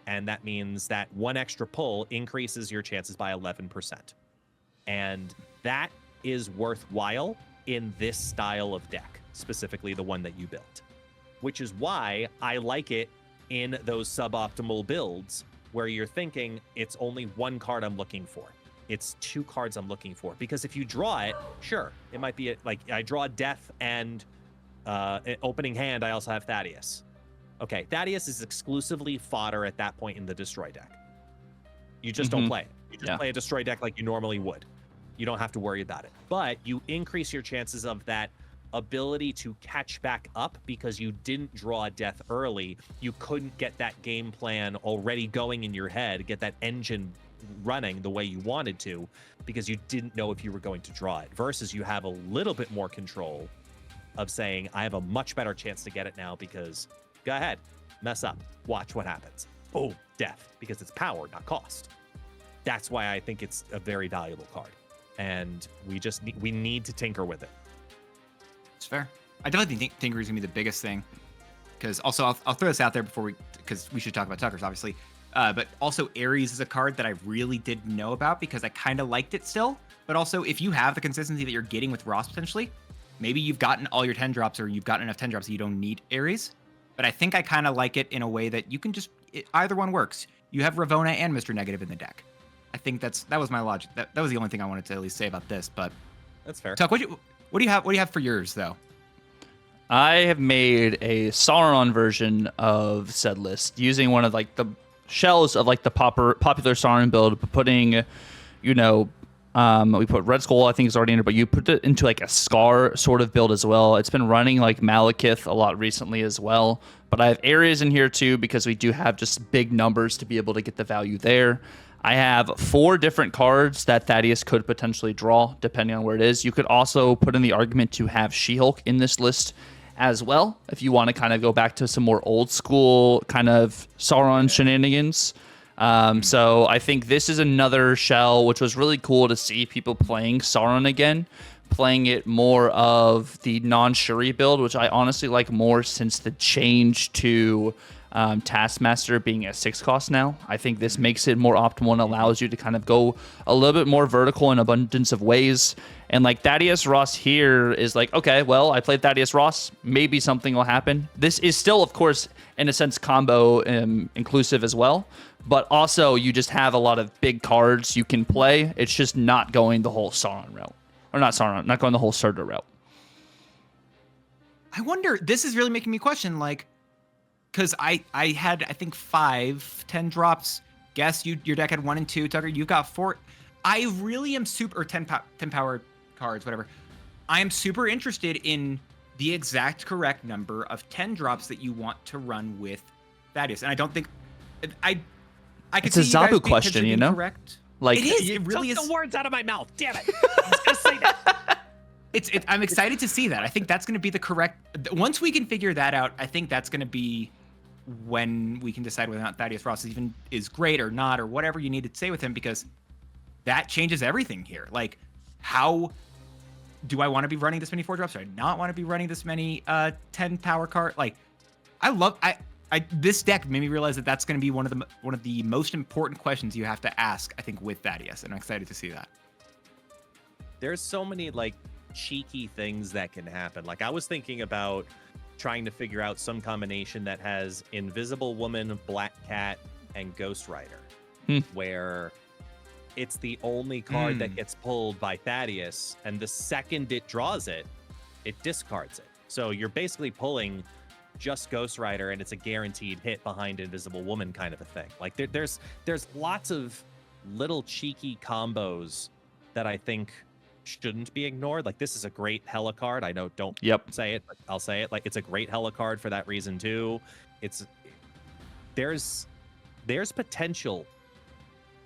And that means that 1 extra pull increases your chances by 11%. And that is worthwhile in this style of deck, specifically the one that you built. Which is why I like it in those suboptimal builds where you're thinking it's only 1 card I'm looking for. It's 2 cards I'm looking for. Because if you draw it, sure, it might be like I draw Death and opening hand, I also have Thaddeus. Okay, Thaddeus is exclusively fodder at that point in the Destroy deck. You just don't play it. You just play a Destroy deck like you normally would. You don't have to worry about it. But you increase your chances of that ability to catch back up because you didn't draw Death early. You couldn't get that game plan already going in your head, get that engine running the way you wanted to, because you didn't know if you were going to draw it, versus you have a little bit more control of saying, I have a much better chance to get it now, because go ahead, mess up, watch what happens. Boom, Death, because it's power, not cost. That's why I think it's a very valuable card, and we need to tinker with it. It's fair. I definitely think Tinker is gonna be the biggest thing, because also I'll throw this out there because we should talk about Tuckers, obviously. But also Ares is a card that I really didn't know about because I kind of liked it still. But also, if you have the consistency that you're getting with Ross potentially, maybe you've gotten all your 10 drops, or you've gotten enough 10 drops that you don't need Ares. But I think I kind of like it in a way that you can either one works. You have Ravonna and Mr. Negative in the deck. I think that was my logic. That was the only thing I wanted to at least say about this. But that's fair. Tuck, what do you have for yours though? I have made a Sauron version of said list using one of like the shells of like the popular Sauron build, putting, we put Red Skull, I think is already in it, but you put it into like a Scar sort of build as well. It's been running like Malekith a lot recently as well, but I have areas in here too because we do have just big numbers to be able to get the value there. I have 4 different cards that Thaddeus could potentially draw depending on where it is. You could also put in the argument to have She-Hulk in this list as well, if you want to kind of go back to some more old school kind of Sauron shenanigans. So I think this is another shell, which was really cool to see people playing Sauron again, playing it more of the non-Shuri build, which I honestly like more since the change to Taskmaster being a 6 cost now. I think this makes it more optimal and allows you to kind of go a little bit more vertical in abundance of ways. And like Thaddeus Ross here is like, okay, well, I played Thaddeus Ross, maybe something will happen. This is still, of course, in a sense, combo inclusive as well. But also, you just have a lot of big cards you can play. It's just not going the whole Sauron route. Or not Sauron, not going the whole Surtur route. I wonder, this is really making me question, like, because I had, I think, 10 drops. Guess your deck had 1 and 2. Tucker, you got 4. I really am super, or 10 power cards, whatever. I am super interested in the exact correct number of 10 drops that you want to run with Thaddeus. And I don't think I could It's see a you guys Zabu question, being you know? correct. Like, it is. You It really took is. the words out of my mouth. Damn it! I was gonna say that. I'm excited to see that. I think that's going to be the correct. Once we can figure that out, I think that's going to be when we can decide whether or not Thaddeus Ross even is great or not, or whatever you need to say with him, because that changes everything here. Like, how do I want to be running this many 4 drops? Do I not want to be running this many 10 power card? Like, this deck made me realize that that's going to be one of the most important questions you have to ask, I think, with Thaddeus, and I'm excited to see that. There's so many like cheeky things that can happen. Like I was thinking about trying to figure out some combination that has Invisible Woman, Black Cat, and Ghost Rider, where it's the only card that gets pulled by Thaddeus, and the second it draws it, it discards it. So you're basically pulling just Ghost Rider, and it's a guaranteed hit behind Invisible Woman kind of a thing. Like there's lots of little cheeky combos that I think shouldn't be ignored. Like this is a great Hela card. I know, don't say it, but I'll say it. Like it's a great Hela card for that reason too. There's potential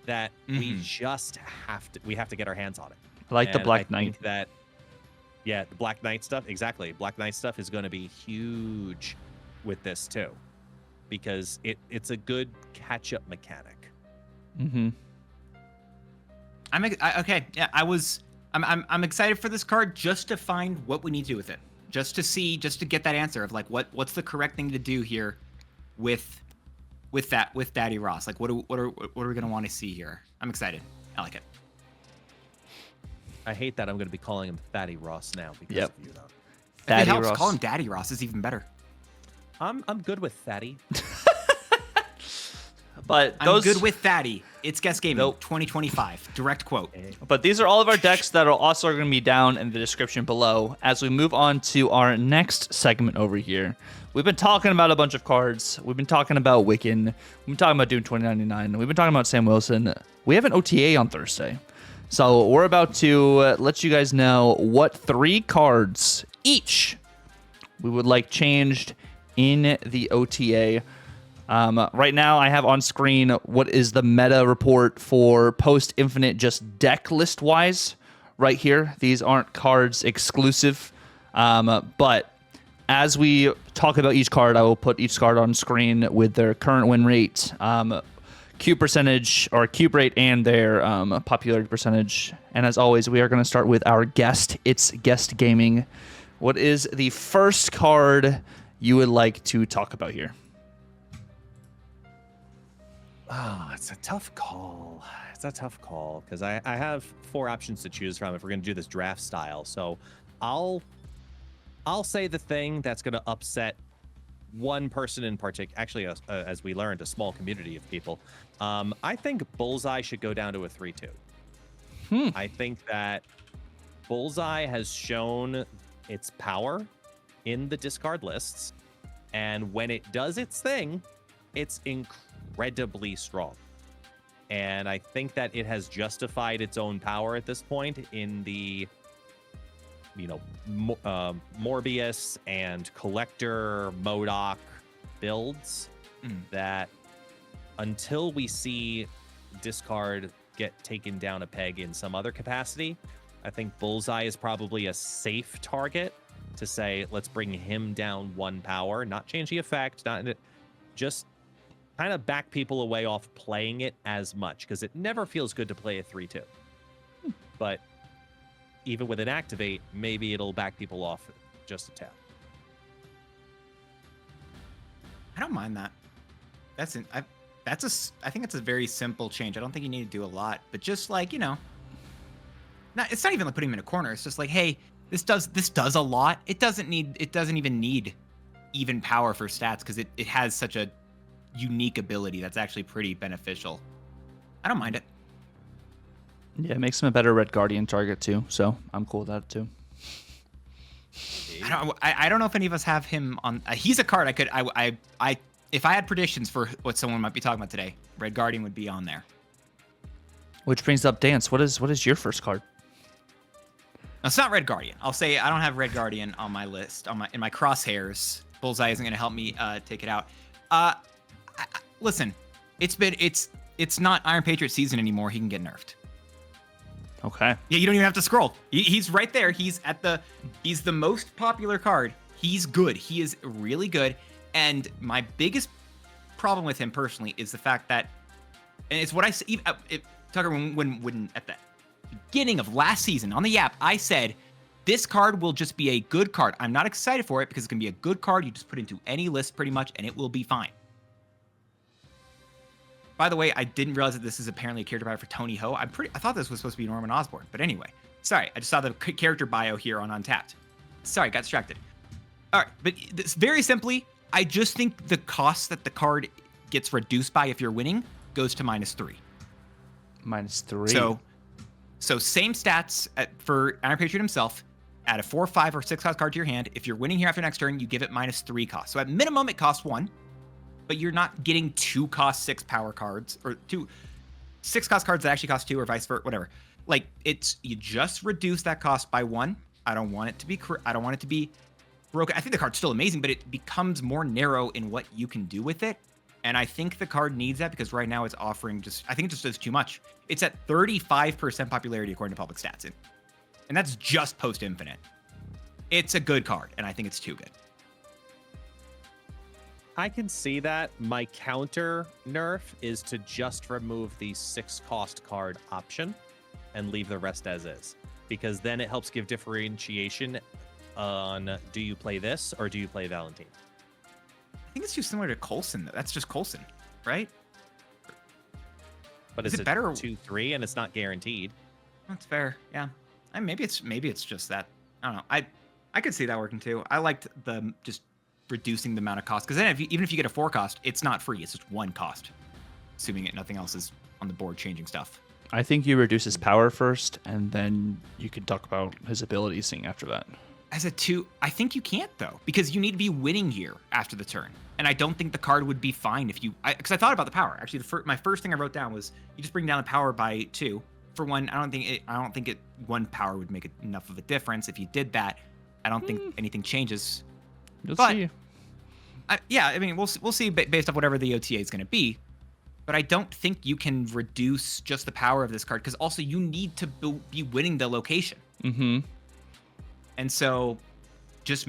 that we just have to get our hands on it. I like the And Black I Knight. think that, yeah, the Black Knight stuff, exactly. Black Knight stuff is going to be huge with this too, because it's a good catch-up mechanic. Okay. Yeah, I'm excited for this card just to find what we need to do with it. Just to get that answer of like what's the correct thing to do here with Daddy Ross. Like what are we gonna want to see here? I'm excited. I like it. I hate that I'm going to be calling him Thaddy Ross now because of you though. If Daddy it helps, Ross. call him Daddy Ross is even better. I'm good with Thaddy. But I'm good with Thaddy. It's Guest Gaming 2025. Direct quote. But these are all of our decks that are also going to be down in the description below. As we move on to our next segment over here, we've been talking about a bunch of cards. We've been talking about Wiccan. We've been talking about Doom 2099. We've been talking about Sam Wilson. We have an OTA on Thursday. So we're about to let you guys know what 3 cards each we would like changed in the OTA. Right now, I have on screen what is the meta report for post-infinite, just deck list-wise right here. These aren't cards exclusive, but as we talk about each card, I will put each card on screen with their current win rate, cube percentage, or cube rate, and their popularity percentage. And as always, we are going to start with our guest. It's Guest Gaming. What is the first card you would like to talk about here? Oh, it's a tough call. It's a tough call because I have 4 options to choose from if we're going to do this draft style. So I'll say the thing that's going to upset one person in particular. Actually, as we learned, a small community of people. I think Bullseye should go down to a 3/2. I think that Bullseye has shown its power in the discard lists, and when it does its thing, it's incredibly strong. And I think that it has justified its own power at this point in the, Morbius and Collector MODOK builds that until we see discard get taken down a peg in some other capacity, I think Bullseye is probably a safe target to say, let's bring him down 1 power, not change the effect, just kind of back people away off playing it as much, because it never feels good to play a 3/2. But even with an activate, maybe it'll back people off just a tad. I don't mind that. I think it's a very simple change. I don't think you need to do a lot, but just like, it's not even like putting him in a corner. It's just like, hey, this does a lot. It doesn't even need even power for stats, because it has such a unique ability that's actually pretty beneficial. I don't mind it. Yeah, it makes him a better Red Guardian target too, so I'm cool with that too. I don't know if any of us have him on. He's a card I if I had predictions for what someone might be talking about today, Red Guardian would be on there. Which brings up Dance. What is your first card? No, it's not Red Guardian. I'll say I don't have Red Guardian on my list. In my crosshairs, Bullseye isn't going to help me take it out. Listen, it's not Iron Patriot season anymore. He can get nerfed. Okay. Yeah, you don't even have to scroll. He's right there. He's the most popular card. He's good. He is really good. And my biggest problem with him personally is the fact that, and it's what I said, Tucker, when at the beginning of last season on the Yap, I said, this card will just be a good card. I'm not excited for it because it's going to be a good card. You just put into any list pretty much, and it will be fine. By the way, I didn't realize that this is apparently a character bio for Tony Ho. I thought this was supposed to be Norman Osborn, but anyway. Sorry, I just saw the character bio here on Untapped. Sorry, got distracted. All right, but this, very simply, I just think the cost that the card gets reduced by if you're winning goes to -3. -3. So same stats for Iron Patriot himself. Add a 4, 5, or 6 cost card to your hand. If you're winning here after next turn, you give it -3 cost. So at minimum, it costs 1, but you're not getting 2 cost 6 power cards or 2 6 cost cards that actually cost 2 or vice versa, whatever. Like you just reduce that cost by 1. I don't want it to be broken. I think the card's still amazing, but it becomes more narrow in what you can do with it. And I think the card needs that because right now it's offering I think it just does too much. It's at 35% popularity according to public stats. And that's just post-infinite. It's a good card, and I think it's too good. I can see that. My counter nerf is to just remove the 6 cost card option and leave the rest as is. Because then it helps give differentiation on do you play this or do you play Valentine? I think it's too similar to Coulson, though. That's just Coulson, right? But is it's it better? 2/3 and it's not guaranteed. That's fair. Yeah. Maybe it's just that. I don't know. I could see that working too. I liked the just reducing the amount of cost because then even if you get a 4 cost, it's not free. It's just 1 cost, assuming nothing else is on the board changing stuff. I think you reduce his power first, and then you can talk about his ability seeing after that. As a 2, I think you can't though, because you need to be winning here after the turn, and I don't think the card would be fine if you. Because I thought about the power. Actually, my first thing I wrote down was you just bring down the power by 2. For 1, I don't think 1 power would make enough of a difference. If you did that, I don't think anything changes. You'll see. Yeah, I mean, we'll see based off whatever the OTA is going to be. But I don't think you can reduce just the power of this card because also you need to be winning the location. Mm-hmm. And so just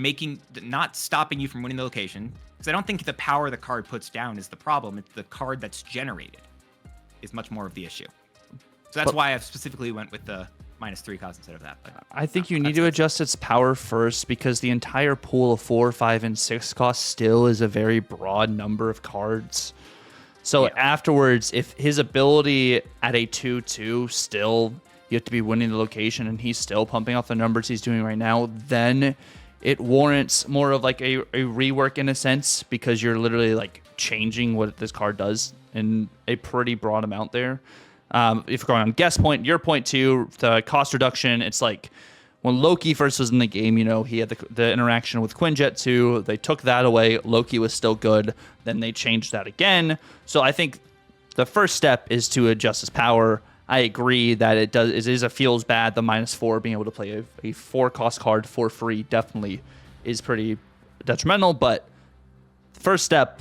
not stopping you from winning the location, because I don't think the power the card puts down is the problem. It's the card that's generated is much more of the issue. So that's why I specifically went with the -3 cost instead of that. But I think you need to adjust its power first because the entire pool of 4, 5, and 6 cost still is a very broad number of cards. So afterwards, if his ability at a 2/2 still, you have to be winning the location and he's still pumping off the numbers he's doing right now, then it warrants more of like a rework in a sense because you're literally like changing what this card does in a pretty broad amount there. If you're going on guess point, your point too, the cost reduction, it's like when Loki first was in the game, he had the interaction with Quinjet 2. They took that away. Loki was still good. Then they changed that again. So I think the first step is to adjust his power. I agree that it feels bad. The -4 being able to play a 4 cost card for free definitely is pretty detrimental. But the first step,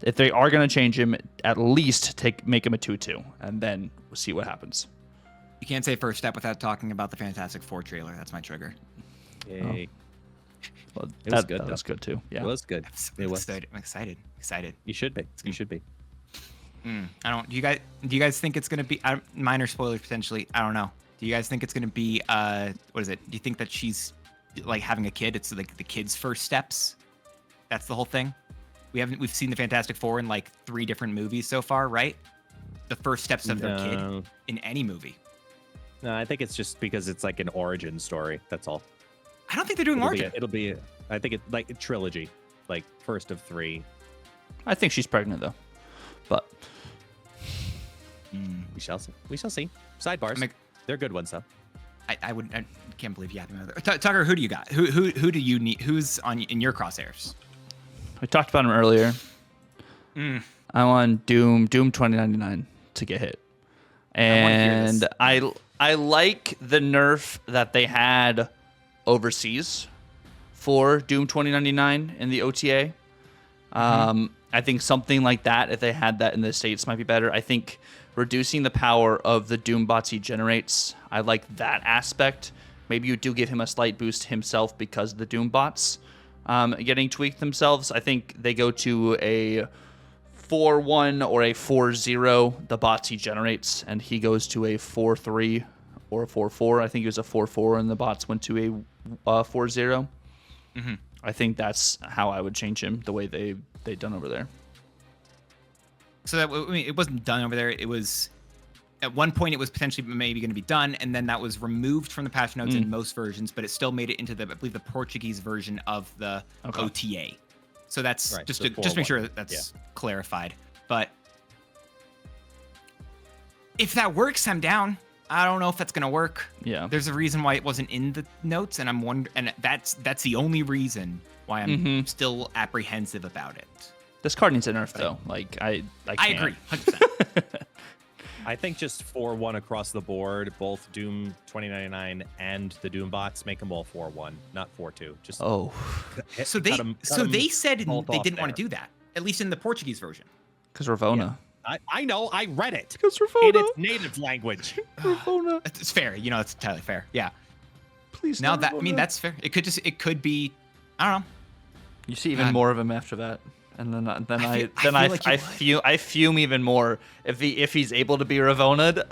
if they are going to change him, at least make him a 2/2, and then we'll see what happens. you can't say first step without talking about the Fantastic Four trailer. That's my trigger. Yay. Well, It was good, That was good too. Yeah. It was good. It was. I'm excited. You should be. You should be. I don't. Do you guys think it's gonna be minor spoilers potentially? I don't know. Do you guys think it's gonna be what is it? Do you think that she's like having a kid? It's like the kid's first steps. That's the whole thing. We've seen the Fantastic Four in like 3 different movies so far, right? The first steps of their kid in any movie. No, I think it's just because it's like an origin story. That's all. I don't think they're doing origin. It'll be. I think it's like a trilogy, like first of 3. I think she's pregnant though, but we shall see. We shall see. Sidebars. They're good ones though. I can't believe you have him. Tucker, who do you got? Who do you need? Who's in your crosshairs? we talked about him earlier. I want Doom 2099 to get hit. And I like the nerf that they had overseas for Doom 2099 in the OTA. I think something like that, if they had that in the States, might be better. I think reducing the power of the Doom bots he generates, I like that aspect. Maybe you do give him a slight boost himself because of the Doom bots getting tweaked themselves. I think they go to a 4-1 or a 4-0, the bots he generates, and he goes to a 4-3 or a 4-4. I think it was a 4-4, and the bots went to a 4-0. I think that's how I would change him, the way they done over there. So that, I mean, it wasn't done over there. It was at one point it was potentially maybe going to be done, and then that was removed from the patch notes in most versions, but it still made it into the, I believe, the Portuguese version of the OTA. So that's right, just so to make sure that that's clarified. But if that works, I'm down. I don't know if that's gonna work. Yeah. There's a reason why it wasn't in the notes, and I'm wondering, and that's the only reason why I'm still apprehensive about it. This card needs a nerf, though. Like, I agree, 100%. I think just 4-1 across the board, both Doom 2099 and the Doom bots, make them all 4-1, not 4-2. Just so they said they didn't want to do that, at least in the Portuguese version. Because Ravona. Yeah. I know, I read it. Because Ravona. In its native language. Ravona. It's fair, you know, it's entirely fair. Yeah. Please. Now that, I mean, that's fair. It could be, I don't know. You see even more of him after that. And I fume even more if he's able to be Ravona'd.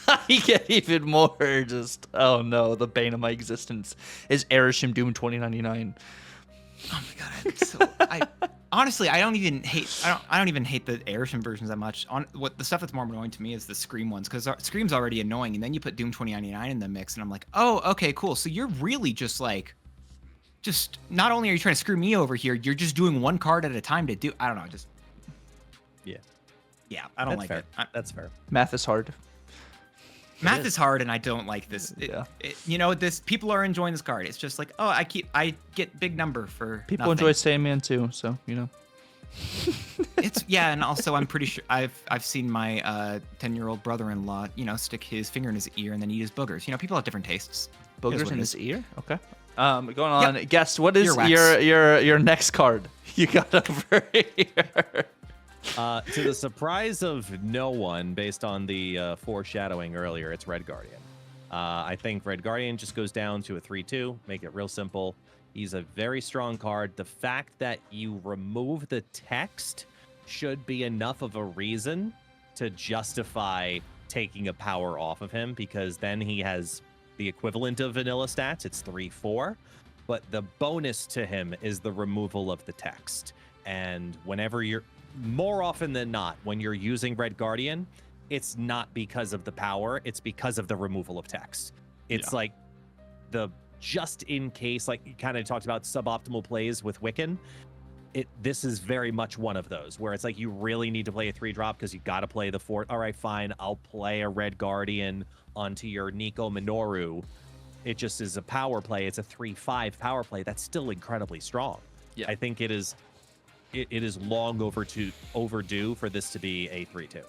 I get even more just, oh no, the bane of my existence is Erishim Doom 2099. Oh my god! Honestly, I don't even hate the Erishim versions that much. What the stuff that's more annoying to me is the Scream ones, because Scream's already annoying, and then you put Doom 2099 in the mix, and I'm like, oh, okay, cool. So you're really just not only are you trying to screw me over here, you're just doing one card at a time to do. I don't know, just yeah, I don't like it. That's fair. Math is hard. Math is hard, and I don't like this. You know, people are enjoying this card. It's just like, oh, I get big number for people nothing. enjoy Sandman too, so you know. It's and also I'm pretty sure I've seen my 10-year-old brother-in-law, you know, stick his finger in his ear and then eat his boogers. You know, people have different tastes. Boogers in his ear? Okay. Going on. Yep. Guess what is your next card you got over here? To the surprise of no one, based on the foreshadowing earlier, it's Red Guardian. I think Red Guardian just goes down to a 3-2. Make it real simple. He's a very strong card. The fact that you remove the text should be enough of a reason to justify taking a power off of him, because then he has the equivalent of vanilla stats. It's 3-4. But the bonus to him is the removal of the text. And whenever you're, more often than not, when you're using Red Guardian, it's not because of the power, it's because of the removal of text. It's like the just in case, like you kind of talked about suboptimal plays with Wiccan. This is very much one of those where it's like you really need to play a 3-drop because you got to play the 4. All right, fine, I'll play a Red Guardian onto your Nico Minoru. It just is a power play. It's a 3-5 power play. That's still incredibly strong. Yeah, I think it is long overdue for this to be a 3-2.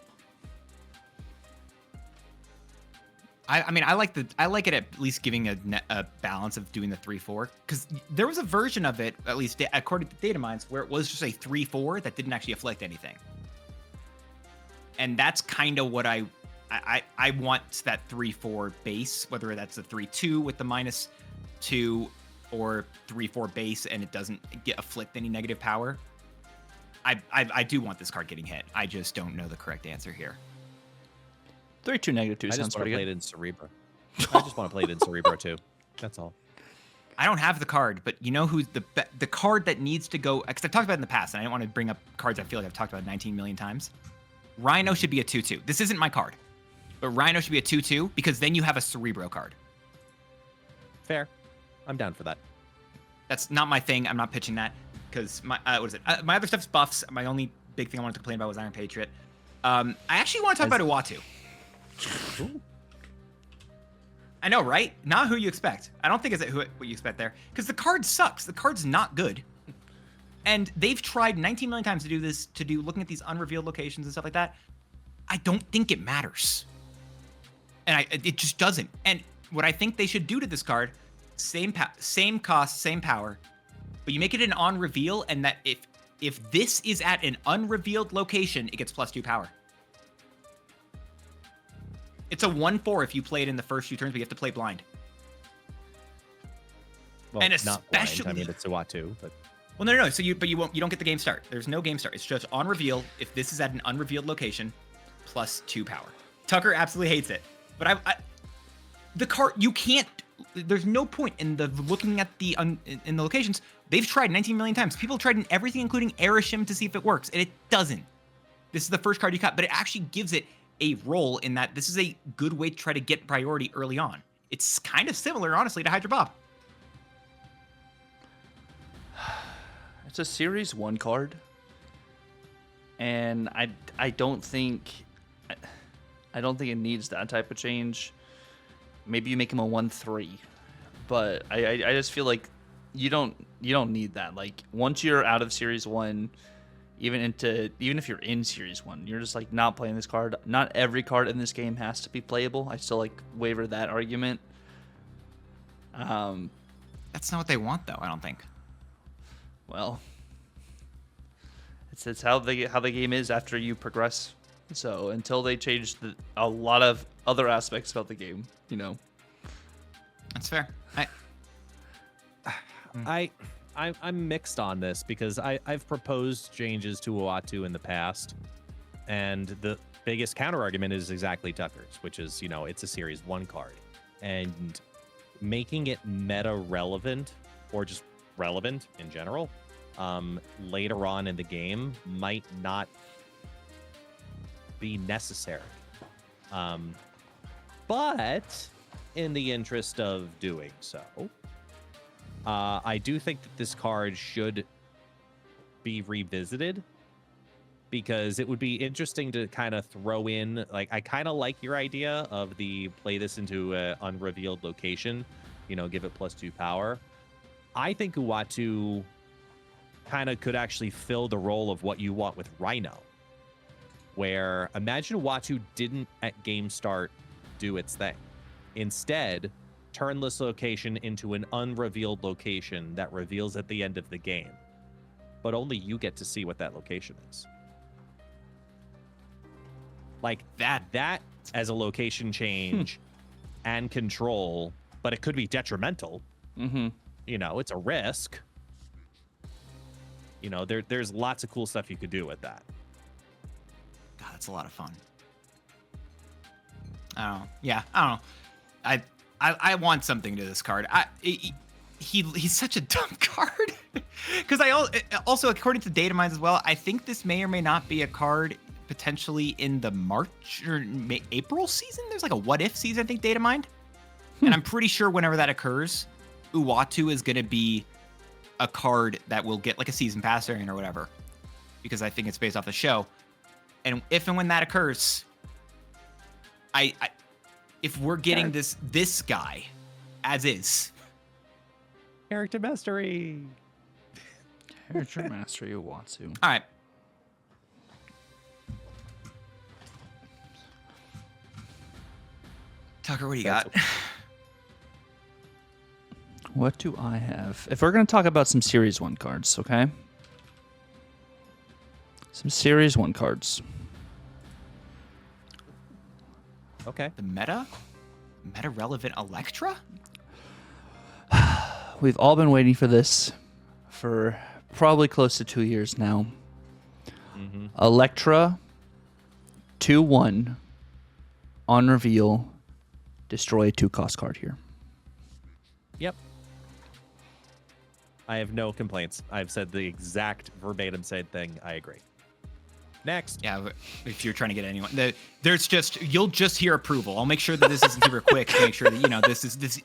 I mean, I like it at least giving a balance of doing the 3-4, because there was a version of it, at least according to data mines, where it was just a 3-4 that didn't actually afflict anything. And that's kind of what I want, that 3-4 base, whether that's a 3-2 with the -2 or 3-4 base and it doesn't afflict any negative power. I do want this card getting hit. I just don't know the correct answer here. 3-2 -2 sounds pretty good. I just want to play it in Cerebro. I just want to play it in Cerebro too. That's all. I don't have the card, but you know who's the card that needs to go, because I've talked about it in the past, and I didn't want to bring up cards I feel like I've talked about 19 million times. Rhino should be a 2-2. This isn't my card, but Rhino should be a 2-2 because then you have a Cerebro card. Fair. I'm down for that. That's not my thing. I'm not pitching that because my my other stuff's buffs. My only big thing I wanted to complain about was Iron Patriot. I actually want to talk about Uatu. Ooh. I know, right? Not who you expect. I don't think it's what you expect there, because the card sucks. The card's not good. And they've tried 19 million times to do this, looking at these unrevealed locations and stuff like that. I don't think it matters. And it just doesn't. And what I think they should do to this card, same cost, same power, but you make it an on reveal, and that if this is at an unrevealed location, it gets +2 power. It's a 1/4 if you play it in the first few turns, but you have to play blind. Well, And not blind. especially, I mean, it's a Uatu, but well, no. So you don't get the game start. There's no game start. It's just on reveal. If this is at an unrevealed location, +2 power. Tucker absolutely hates it, but the card, you can't. There's no point in looking at in the locations. They've tried 19 million times. People have tried in everything, including Erishim, to see if it works, and it doesn't. This is the first card you cut, but it actually gives it a role in that this is a good way to try to get priority early on. It's kind of similar, honestly, to Hydra Bob. It's a Series 1 card, and I don't think it needs that type of change. Maybe you make him a 1/3, but I just feel like you don't need that. Like, once you're out of Series 1, even if you're in Series 1, you're just like not playing this card. Not every card in this game has to be playable. I still like waver that argument. That's not what they want, though, I don't think. Well, it's how the game is after you progress. So until they change a lot of other aspects about the game, That's fair. I'm mixed on this because I've proposed changes to Uatu in the past, and the biggest counter argument is exactly Tucker's, which is it's a Series 1 card, and making it meta relevant or just relevant in general later on in the game might not be necessary. But in the interest of doing so, I do think that this card should be revisited, because it would be interesting to kind of throw in, like, I kind of like your idea of play this into an unrevealed location, give it +2 power. I think Uatu kind of could actually fill the role of what you want with Rhino, where imagine Uatu didn't at game start do its thing. Instead, turn this location into an unrevealed location that reveals at the end of the game, but only you get to see what that location is. Like that as a location change and control, but it could be detrimental. Mm-hmm. It's a risk. There's lots of cool stuff you could do with that. God, that's a lot of fun. I don't know. Yeah, I don't know. I want something to this card. He's such a dumb card. Because also, according to data mines as well, I think this may or may not be a card potentially in the March or April season. There's like a what if season, I think, data mined. And I'm pretty sure whenever that occurs, Uatu is going to be a card that will get like a season pass variant or whatever, because I think it's based off the show. And if and when that occurs, if we're getting this guy as is, character mastery. Character mastery Uatu. All right. Tucker, what do you got? What do I have? If we're going to talk about some Series 1 cards, okay? Some Series 1 cards. Okay. The meta-relevant Electra? We've all been waiting for this for probably close to 2 years now. Mm-hmm. Electra, 2/1, on reveal, destroy a 2-cost card here. Yep. I have no complaints. I've said the exact verbatim same thing. I agree. Next. Yeah, if you're trying to get anyone, you'll just hear approval. I'll make sure that this isn't super quick to make sure that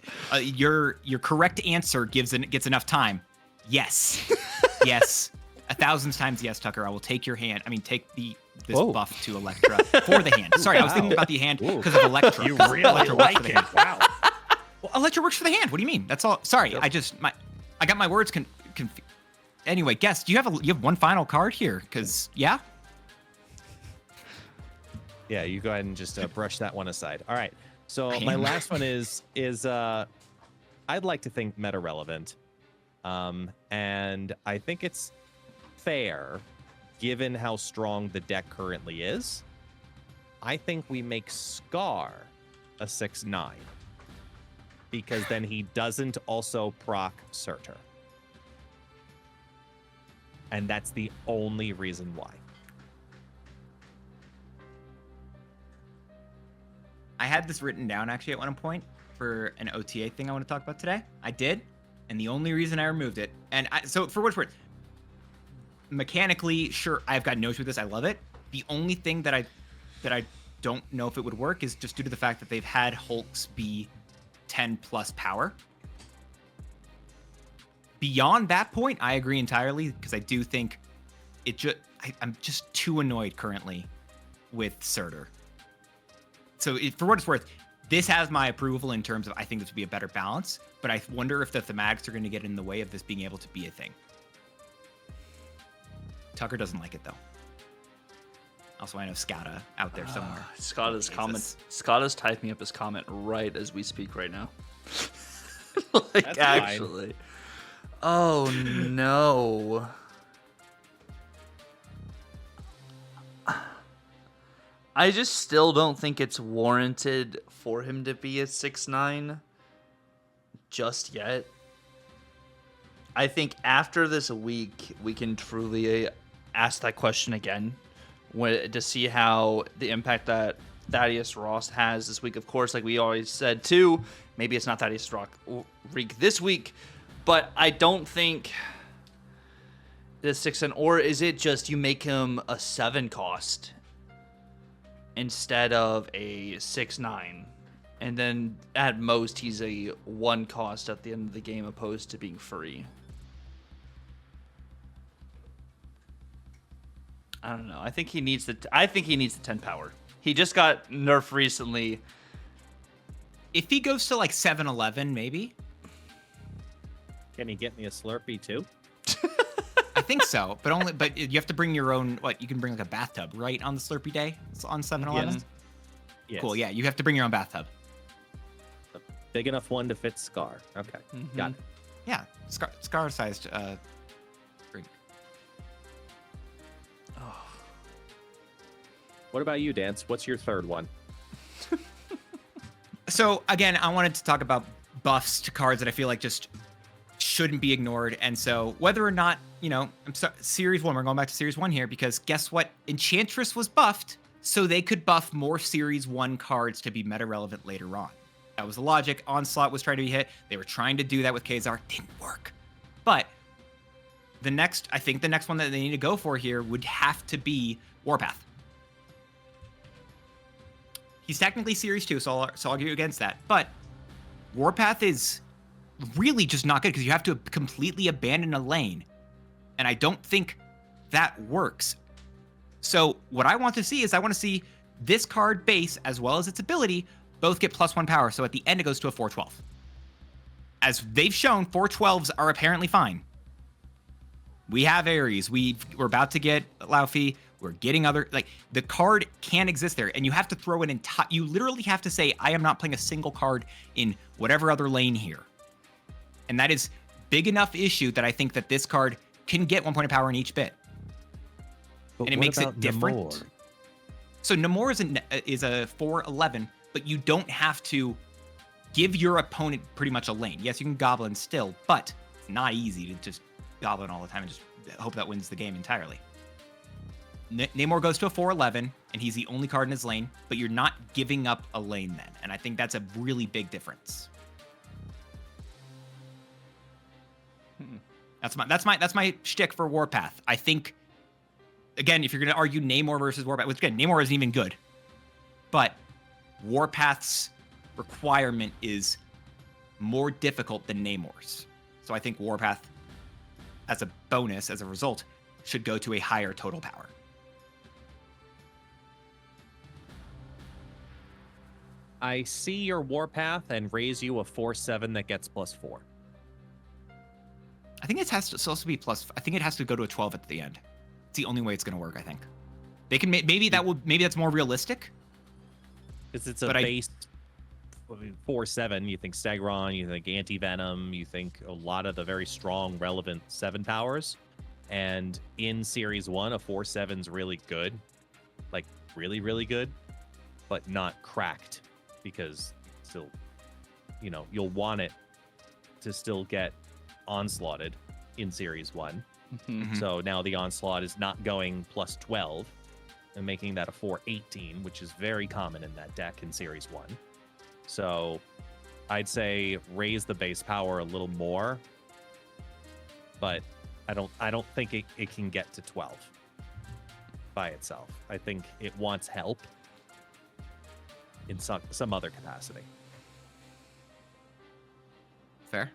your correct answer gets enough time. Yes, yes, 1,000 times yes, Tucker. I will take your hand. I mean, take this buff to Electra for the hand. Sorry, I was thinking about the hand because of Electra. You really like it? Wow. Well, Electra works for the hand. What do you mean? That's all. Sorry, yep. I got my words confused. anyway, guess, do you have one final card here? Because yeah. Yeah, you go ahead and just brush that one aside. All right. So I my am. last one is I'd like to think meta relevant, and I think it's fair, given how strong the deck currently is. I think we make Scar a 6/9 because then he doesn't also proc Surtur, and that's the only reason why. I had this written down actually at one point for an OTA thing I want to talk about today. I did, and the only reason I removed it, and so for what's worth, mechanically, sure, I've got no issue with this. I love it. The only thing that I don't know if it would work is just due to the fact that they've had Hulks be 10 plus power. Beyond that point, I agree entirely because I do think I'm just too annoyed currently with Surtur. So for what it's worth, this has my approval in terms of I think this would be a better balance, but I wonder if the thematics are going to get in the way of this being able to be a thing. Tucker doesn't like it though. Also, I know Scada out there somewhere. Scada's typing up his comment right as we speak right now. That's actually. Oh no. I just still don't think it's warranted for him to be a 6/9 just yet. I think after this week, we can truly ask that question again to see how the impact that Thaddeus Ross has this week. Of course, like we always said too, maybe it's not Thaddeus Reek this week, but I don't think the 6/9, or is it just you make him a 7 cost instead of a 6/9, and then at most he's a 1 cost at the end of the game opposed to being free. I don't know. I think he needs the 10 power. He just got nerfed recently. If he goes to like 7-11, maybe. Can he get me a Slurpee too? I think so, but you have to bring your own. What, you can bring like a bathtub, right, on the Slurpee day on 7-11? Yes. Yes. Cool. Yeah, you have to bring your own bathtub. A big enough one to fit Scar. Okay, got it. Yeah, scar-sized drink. What about you, Dance? What's your third one? So again, I wanted to talk about buffs to cards that I feel like just shouldn't be ignored. And so whether or not, Series 1, we're going back to Series 1 here because guess what? Enchantress was buffed so they could buff more Series 1 cards to be meta relevant later on. That was the logic. Onslaught was trying to be hit. They were trying to do that with Khazar. Didn't work. But I think the next one that they need to go for here would have to be Warpath. He's technically Series 2, so I'll argue against that. But Warpath is really just not good because you have to completely abandon a lane. And I don't think that works. So what I want to see is this card base as well as its ability both get +1 power. So at the end, it goes to a 4/12. As they've shown, 4/12s are apparently fine. We have Ares. We're about to get Laufey. We're getting the card can exist there, and you have to throw an entire. You literally have to say, I am not playing a single card in whatever other lane here, and that is big enough issue that I think that this card can get 1 point of power in each bit, But and it makes it different. Namor? So Namor is a 4/11, but you don't have to give your opponent pretty much a lane. Yes, you can goblin still, but it's not easy to just goblin all the time and just hope that wins the game entirely. Namor goes to a 4/11, and he's the only card in his lane, but you're not giving up a lane then, and I think that's a really big difference. That's my shtick for Warpath. I think, again, if you're going to argue Namor versus Warpath, which again, Namor isn't even good, but Warpath's requirement is more difficult than Namor's. So I think Warpath, as a bonus, as a result, should go to a higher total power. I see your Warpath and raise you a 4/7 that gets +4. I think it has to also be plus. I think it has to go to a 12 at the end. It's the only way it's going to work. I think they can maybe that's more realistic. Because it's a base 4/7. You think Stegron, you think Anti-Venom, you think a lot of the very strong, relevant 7 powers. And in Series 1, a 4/7's really good. Like, really, really good. But not cracked. Because still, you'll want it to still get onslaughted in Series 1. Mm-hmm. So now the onslaught is not going plus 12 and making that a 4/18, which is very common in that deck in Series 1. So I'd say raise the base power a little more, but I don't think it can get to 12 by itself. I think it wants help in some other capacity. Fair.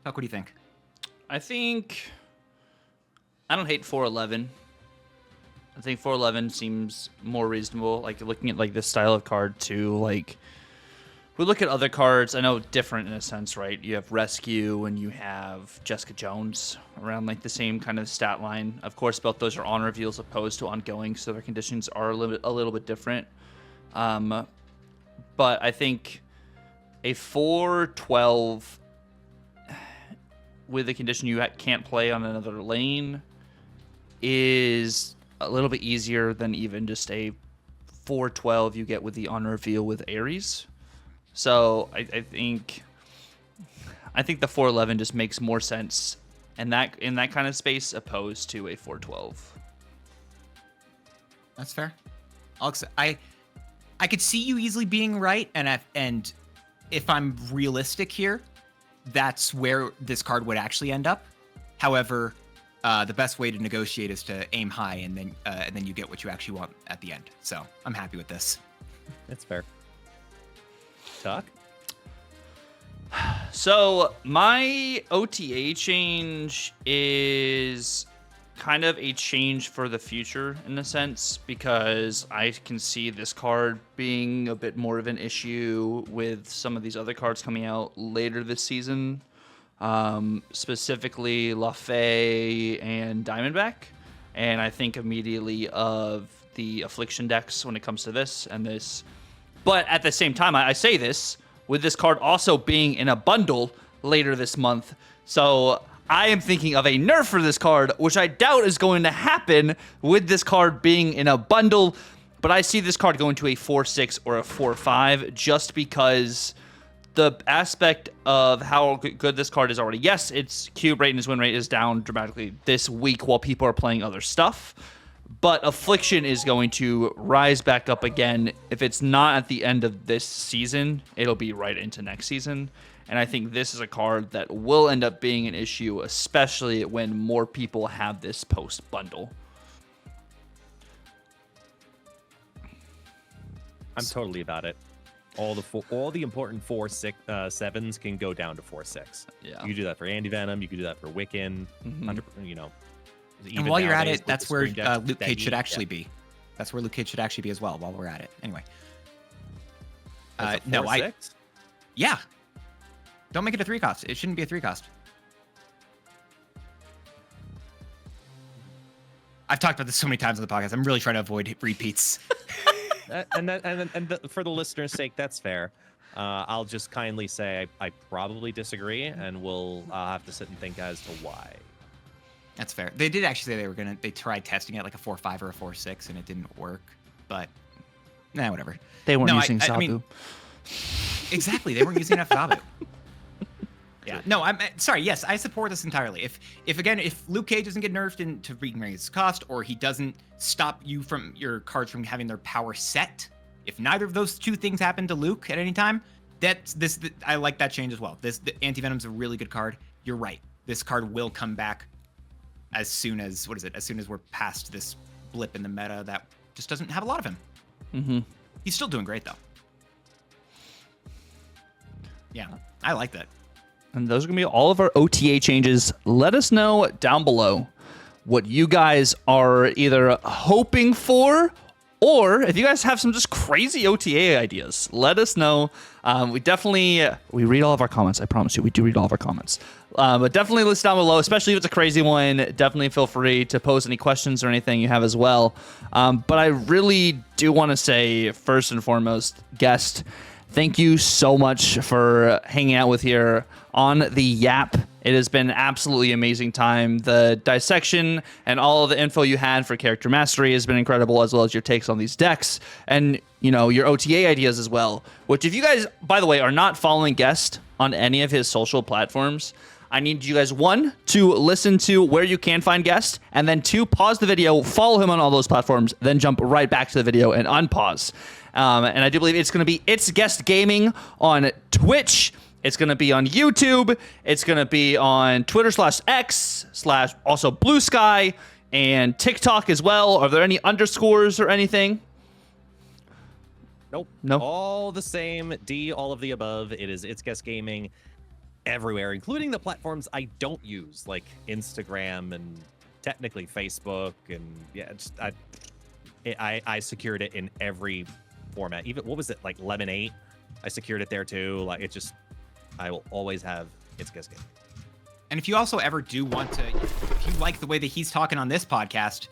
Tuck, what do you think? I don't hate 411. I think 411 seems more reasonable. Like looking at like this style of card too. Like we look at other cards. I know different in a sense, right? You have Rescue and you have Jessica Jones around like the same kind of stat line. Of course, both those are on reveals opposed to ongoing, so their conditions are a little bit different. But I think a 412 with the condition you can't play on another lane is a little bit easier than even just a 412 you get with the on reveal with Ares. So I think the 411 just makes more sense in that kind of space opposed to a 412. That's fair. Alex, I could see you easily being right, and if I'm realistic here, that's where this card would actually end up. However, the best way to negotiate is to aim high, and then you get what you actually want at the end. So I'm happy with this. That's fair. Tuck? So my OTA change is kind of a change for the future in a sense, because I can see this card being a bit more of an issue with some of these other cards coming out later this season, specifically Lafay and Diamondback. And I think immediately of the Affliction decks when it comes to this and this. But at the same time, I say this with this card also being in a bundle later this month. So I am thinking of a nerf for this card, which I doubt is going to happen with this card being in a bundle. But I see this card going to a 4/6 or a 4/5 just because the aspect of how good this card is already. Yes, its cube rate and its win rate is down dramatically this week while people are playing other stuff. But Affliction is going to rise back up again. If it's not at the end of this season, it'll be right into next season. And I think this is a card that will end up being an issue, especially when more people have this post-bundle. I'm totally about it. All the important 4/6/7s can go down to 4/6. Yeah. You can do that for Anti-Venom. You can do that for Wiccan. And while you're at it, that's where Luke Cage should Steggy, actually be. That's where Luke Cage should actually be as well while we're at it. Anyway. That's a No, 4/6? Yeah. Don't make it a 3 cost. It shouldn't be a 3 cost. I've talked about this so many times on the podcast. I'm really trying to avoid repeats. For the listener's sake, that's fair. I'll just kindly say I probably disagree, and we'll have to sit and think as to why. That's fair. They did actually say they tried testing it like a 4/5 or a 4/6, and it didn't work. But, whatever. They weren't No, using Sabu. I mean, exactly. They weren't using enough Sabu. Yeah. No, I'm sorry. Yes, I support this entirely. If Luke Cage doesn't get nerfed into raise its cost, or he doesn't stop your cards from having their power set, if neither of those two things happen to Luke at any time, I like that change as well. The Anti-Venom's a really good card. You're right. This card will come back as soon as we're past this blip in the meta that just doesn't have a lot of him. Mm-hmm. He's still doing great though. Yeah, I like that. And those are going to be all of our OTA changes. Let us know down below what you guys are either hoping for Or if you guys have some just crazy OTA ideas, let us know. We read all of our comments. I promise you, we do read all of our comments. But definitely list down below, especially if it's a crazy one. Definitely feel free to post any questions or anything you have as well. But I really do want to say, first and foremost, guest, thank you so much for hanging out with here on the Yap. It has been an absolutely amazing time. The dissection and all of the info you had for character mastery has been incredible, as well as your takes on these decks and, you know, your OTA ideas as well. Which, if you guys, by the way, are not following Guest on any of his social platforms, I need you guys, 1, to listen to where you can find Guest, and then 2, pause the video, follow him on all those platforms, then jump right back to the video and unpause. And I do believe it's going to be ItsGuestGaming on Twitch. It's going to be on YouTube. It's going to be on Twitter/X/ also Blue Sky and TikTok as well. Are there any underscores or anything? Nope. No. All the same. D, all of the above. It's Guest Gaming everywhere, including the platforms I don't use, like Instagram and technically Facebook. And yeah, I secured it in every format. Even, what was it, like Lemon 8? I secured it there too. Like, it just, I will always have ItsGuestGaming. And if you also ever do want to, if you like the way that he's talking on this podcast,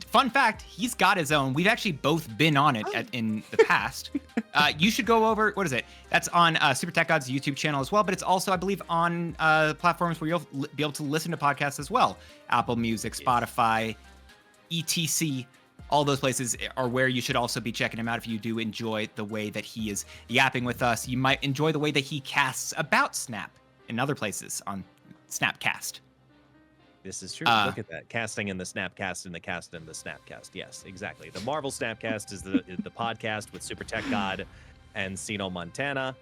fun fact, he's got his own. We've actually both been on it in the past. You should go over, what is it? That's on Super Tech God's YouTube channel as well, but it's also, I believe, on platforms where you'll be able to listen to podcasts as well. Apple Music, Spotify, etc. All those places are where you should also be checking him out if you do enjoy the way that he is yapping with us. You might enjoy the way that he casts about Snap in other places on Snapcast. This is true. Look at that. Casting in the Snapcast and the cast in the Snapcast. Yes, exactly. The Marvel Snapcast is the podcast with Super Tech God and Sino Montana.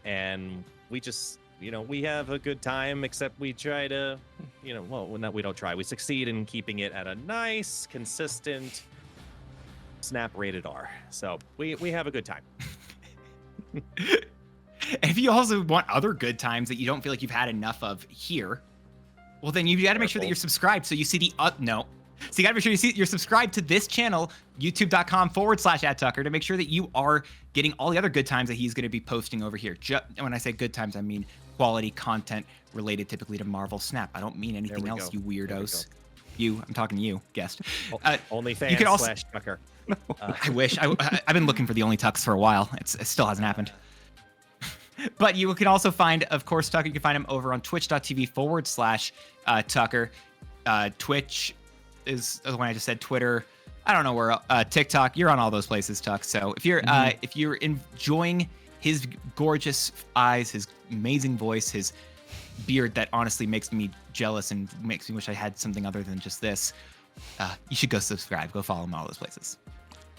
And we just, you know, we have a good time, except we try to, you know, well, we don't try. We succeed in keeping it at a nice, consistent Snap rated R. So we have a good time. If you also want other good times that you don't feel like you've had enough of here, well, then you got to make sure that you're subscribed so you see the no. So you got to make sure you're subscribed to this channel, youtube.com/@Tucker, to make sure that you are getting all the other good times that he's going to be posting over here. When I say good times, I mean quality content related typically to Marvel Snap. I don't mean anything else, you weirdos. I'm talking to you, guest. OnlyFans /Tucker. I wish. I've been looking for the Only Tucks for a while. It still hasn't happened. But you can also find, of course, Tucker. You can find him over on twitch.tv/Tucker. Twitch is the one I just said. Twitter, I don't know where. TikTok, you're on all those places, Tuck. So if you're enjoying his gorgeous eyes, his amazing voice, his beard that honestly makes me jealous and makes me wish I had something other than just this, you should go subscribe. Go follow him all those places.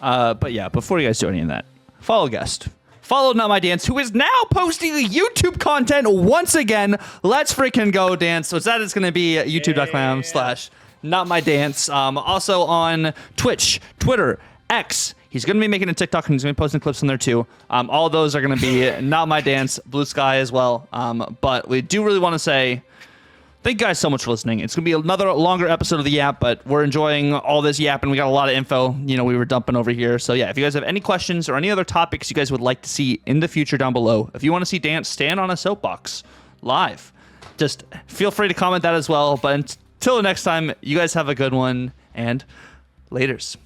But yeah, before you guys do any of that, follow Guest. Follow Not My Dance, who is now posting the YouTube content once again. Let's freaking go, Dance. So that is going to be youtube.com/NotMyDance. Also on Twitch, Twitter, X. He's going to be making a TikTok and he's going to be posting clips on there too. All those are going to be Not My Dance, Blue Sky as well. But we do really want to say thank you guys so much for listening. It's going to be another longer episode of the Yap, but we're enjoying all this Yap, and we got a lot of info, you know, we were dumping over here. So yeah, if you guys have any questions or any other topics you guys would like to see in the future down below, if you want to see Dance stand on a soapbox live, just feel free to comment that as well. But until next time, you guys have a good one, and laters.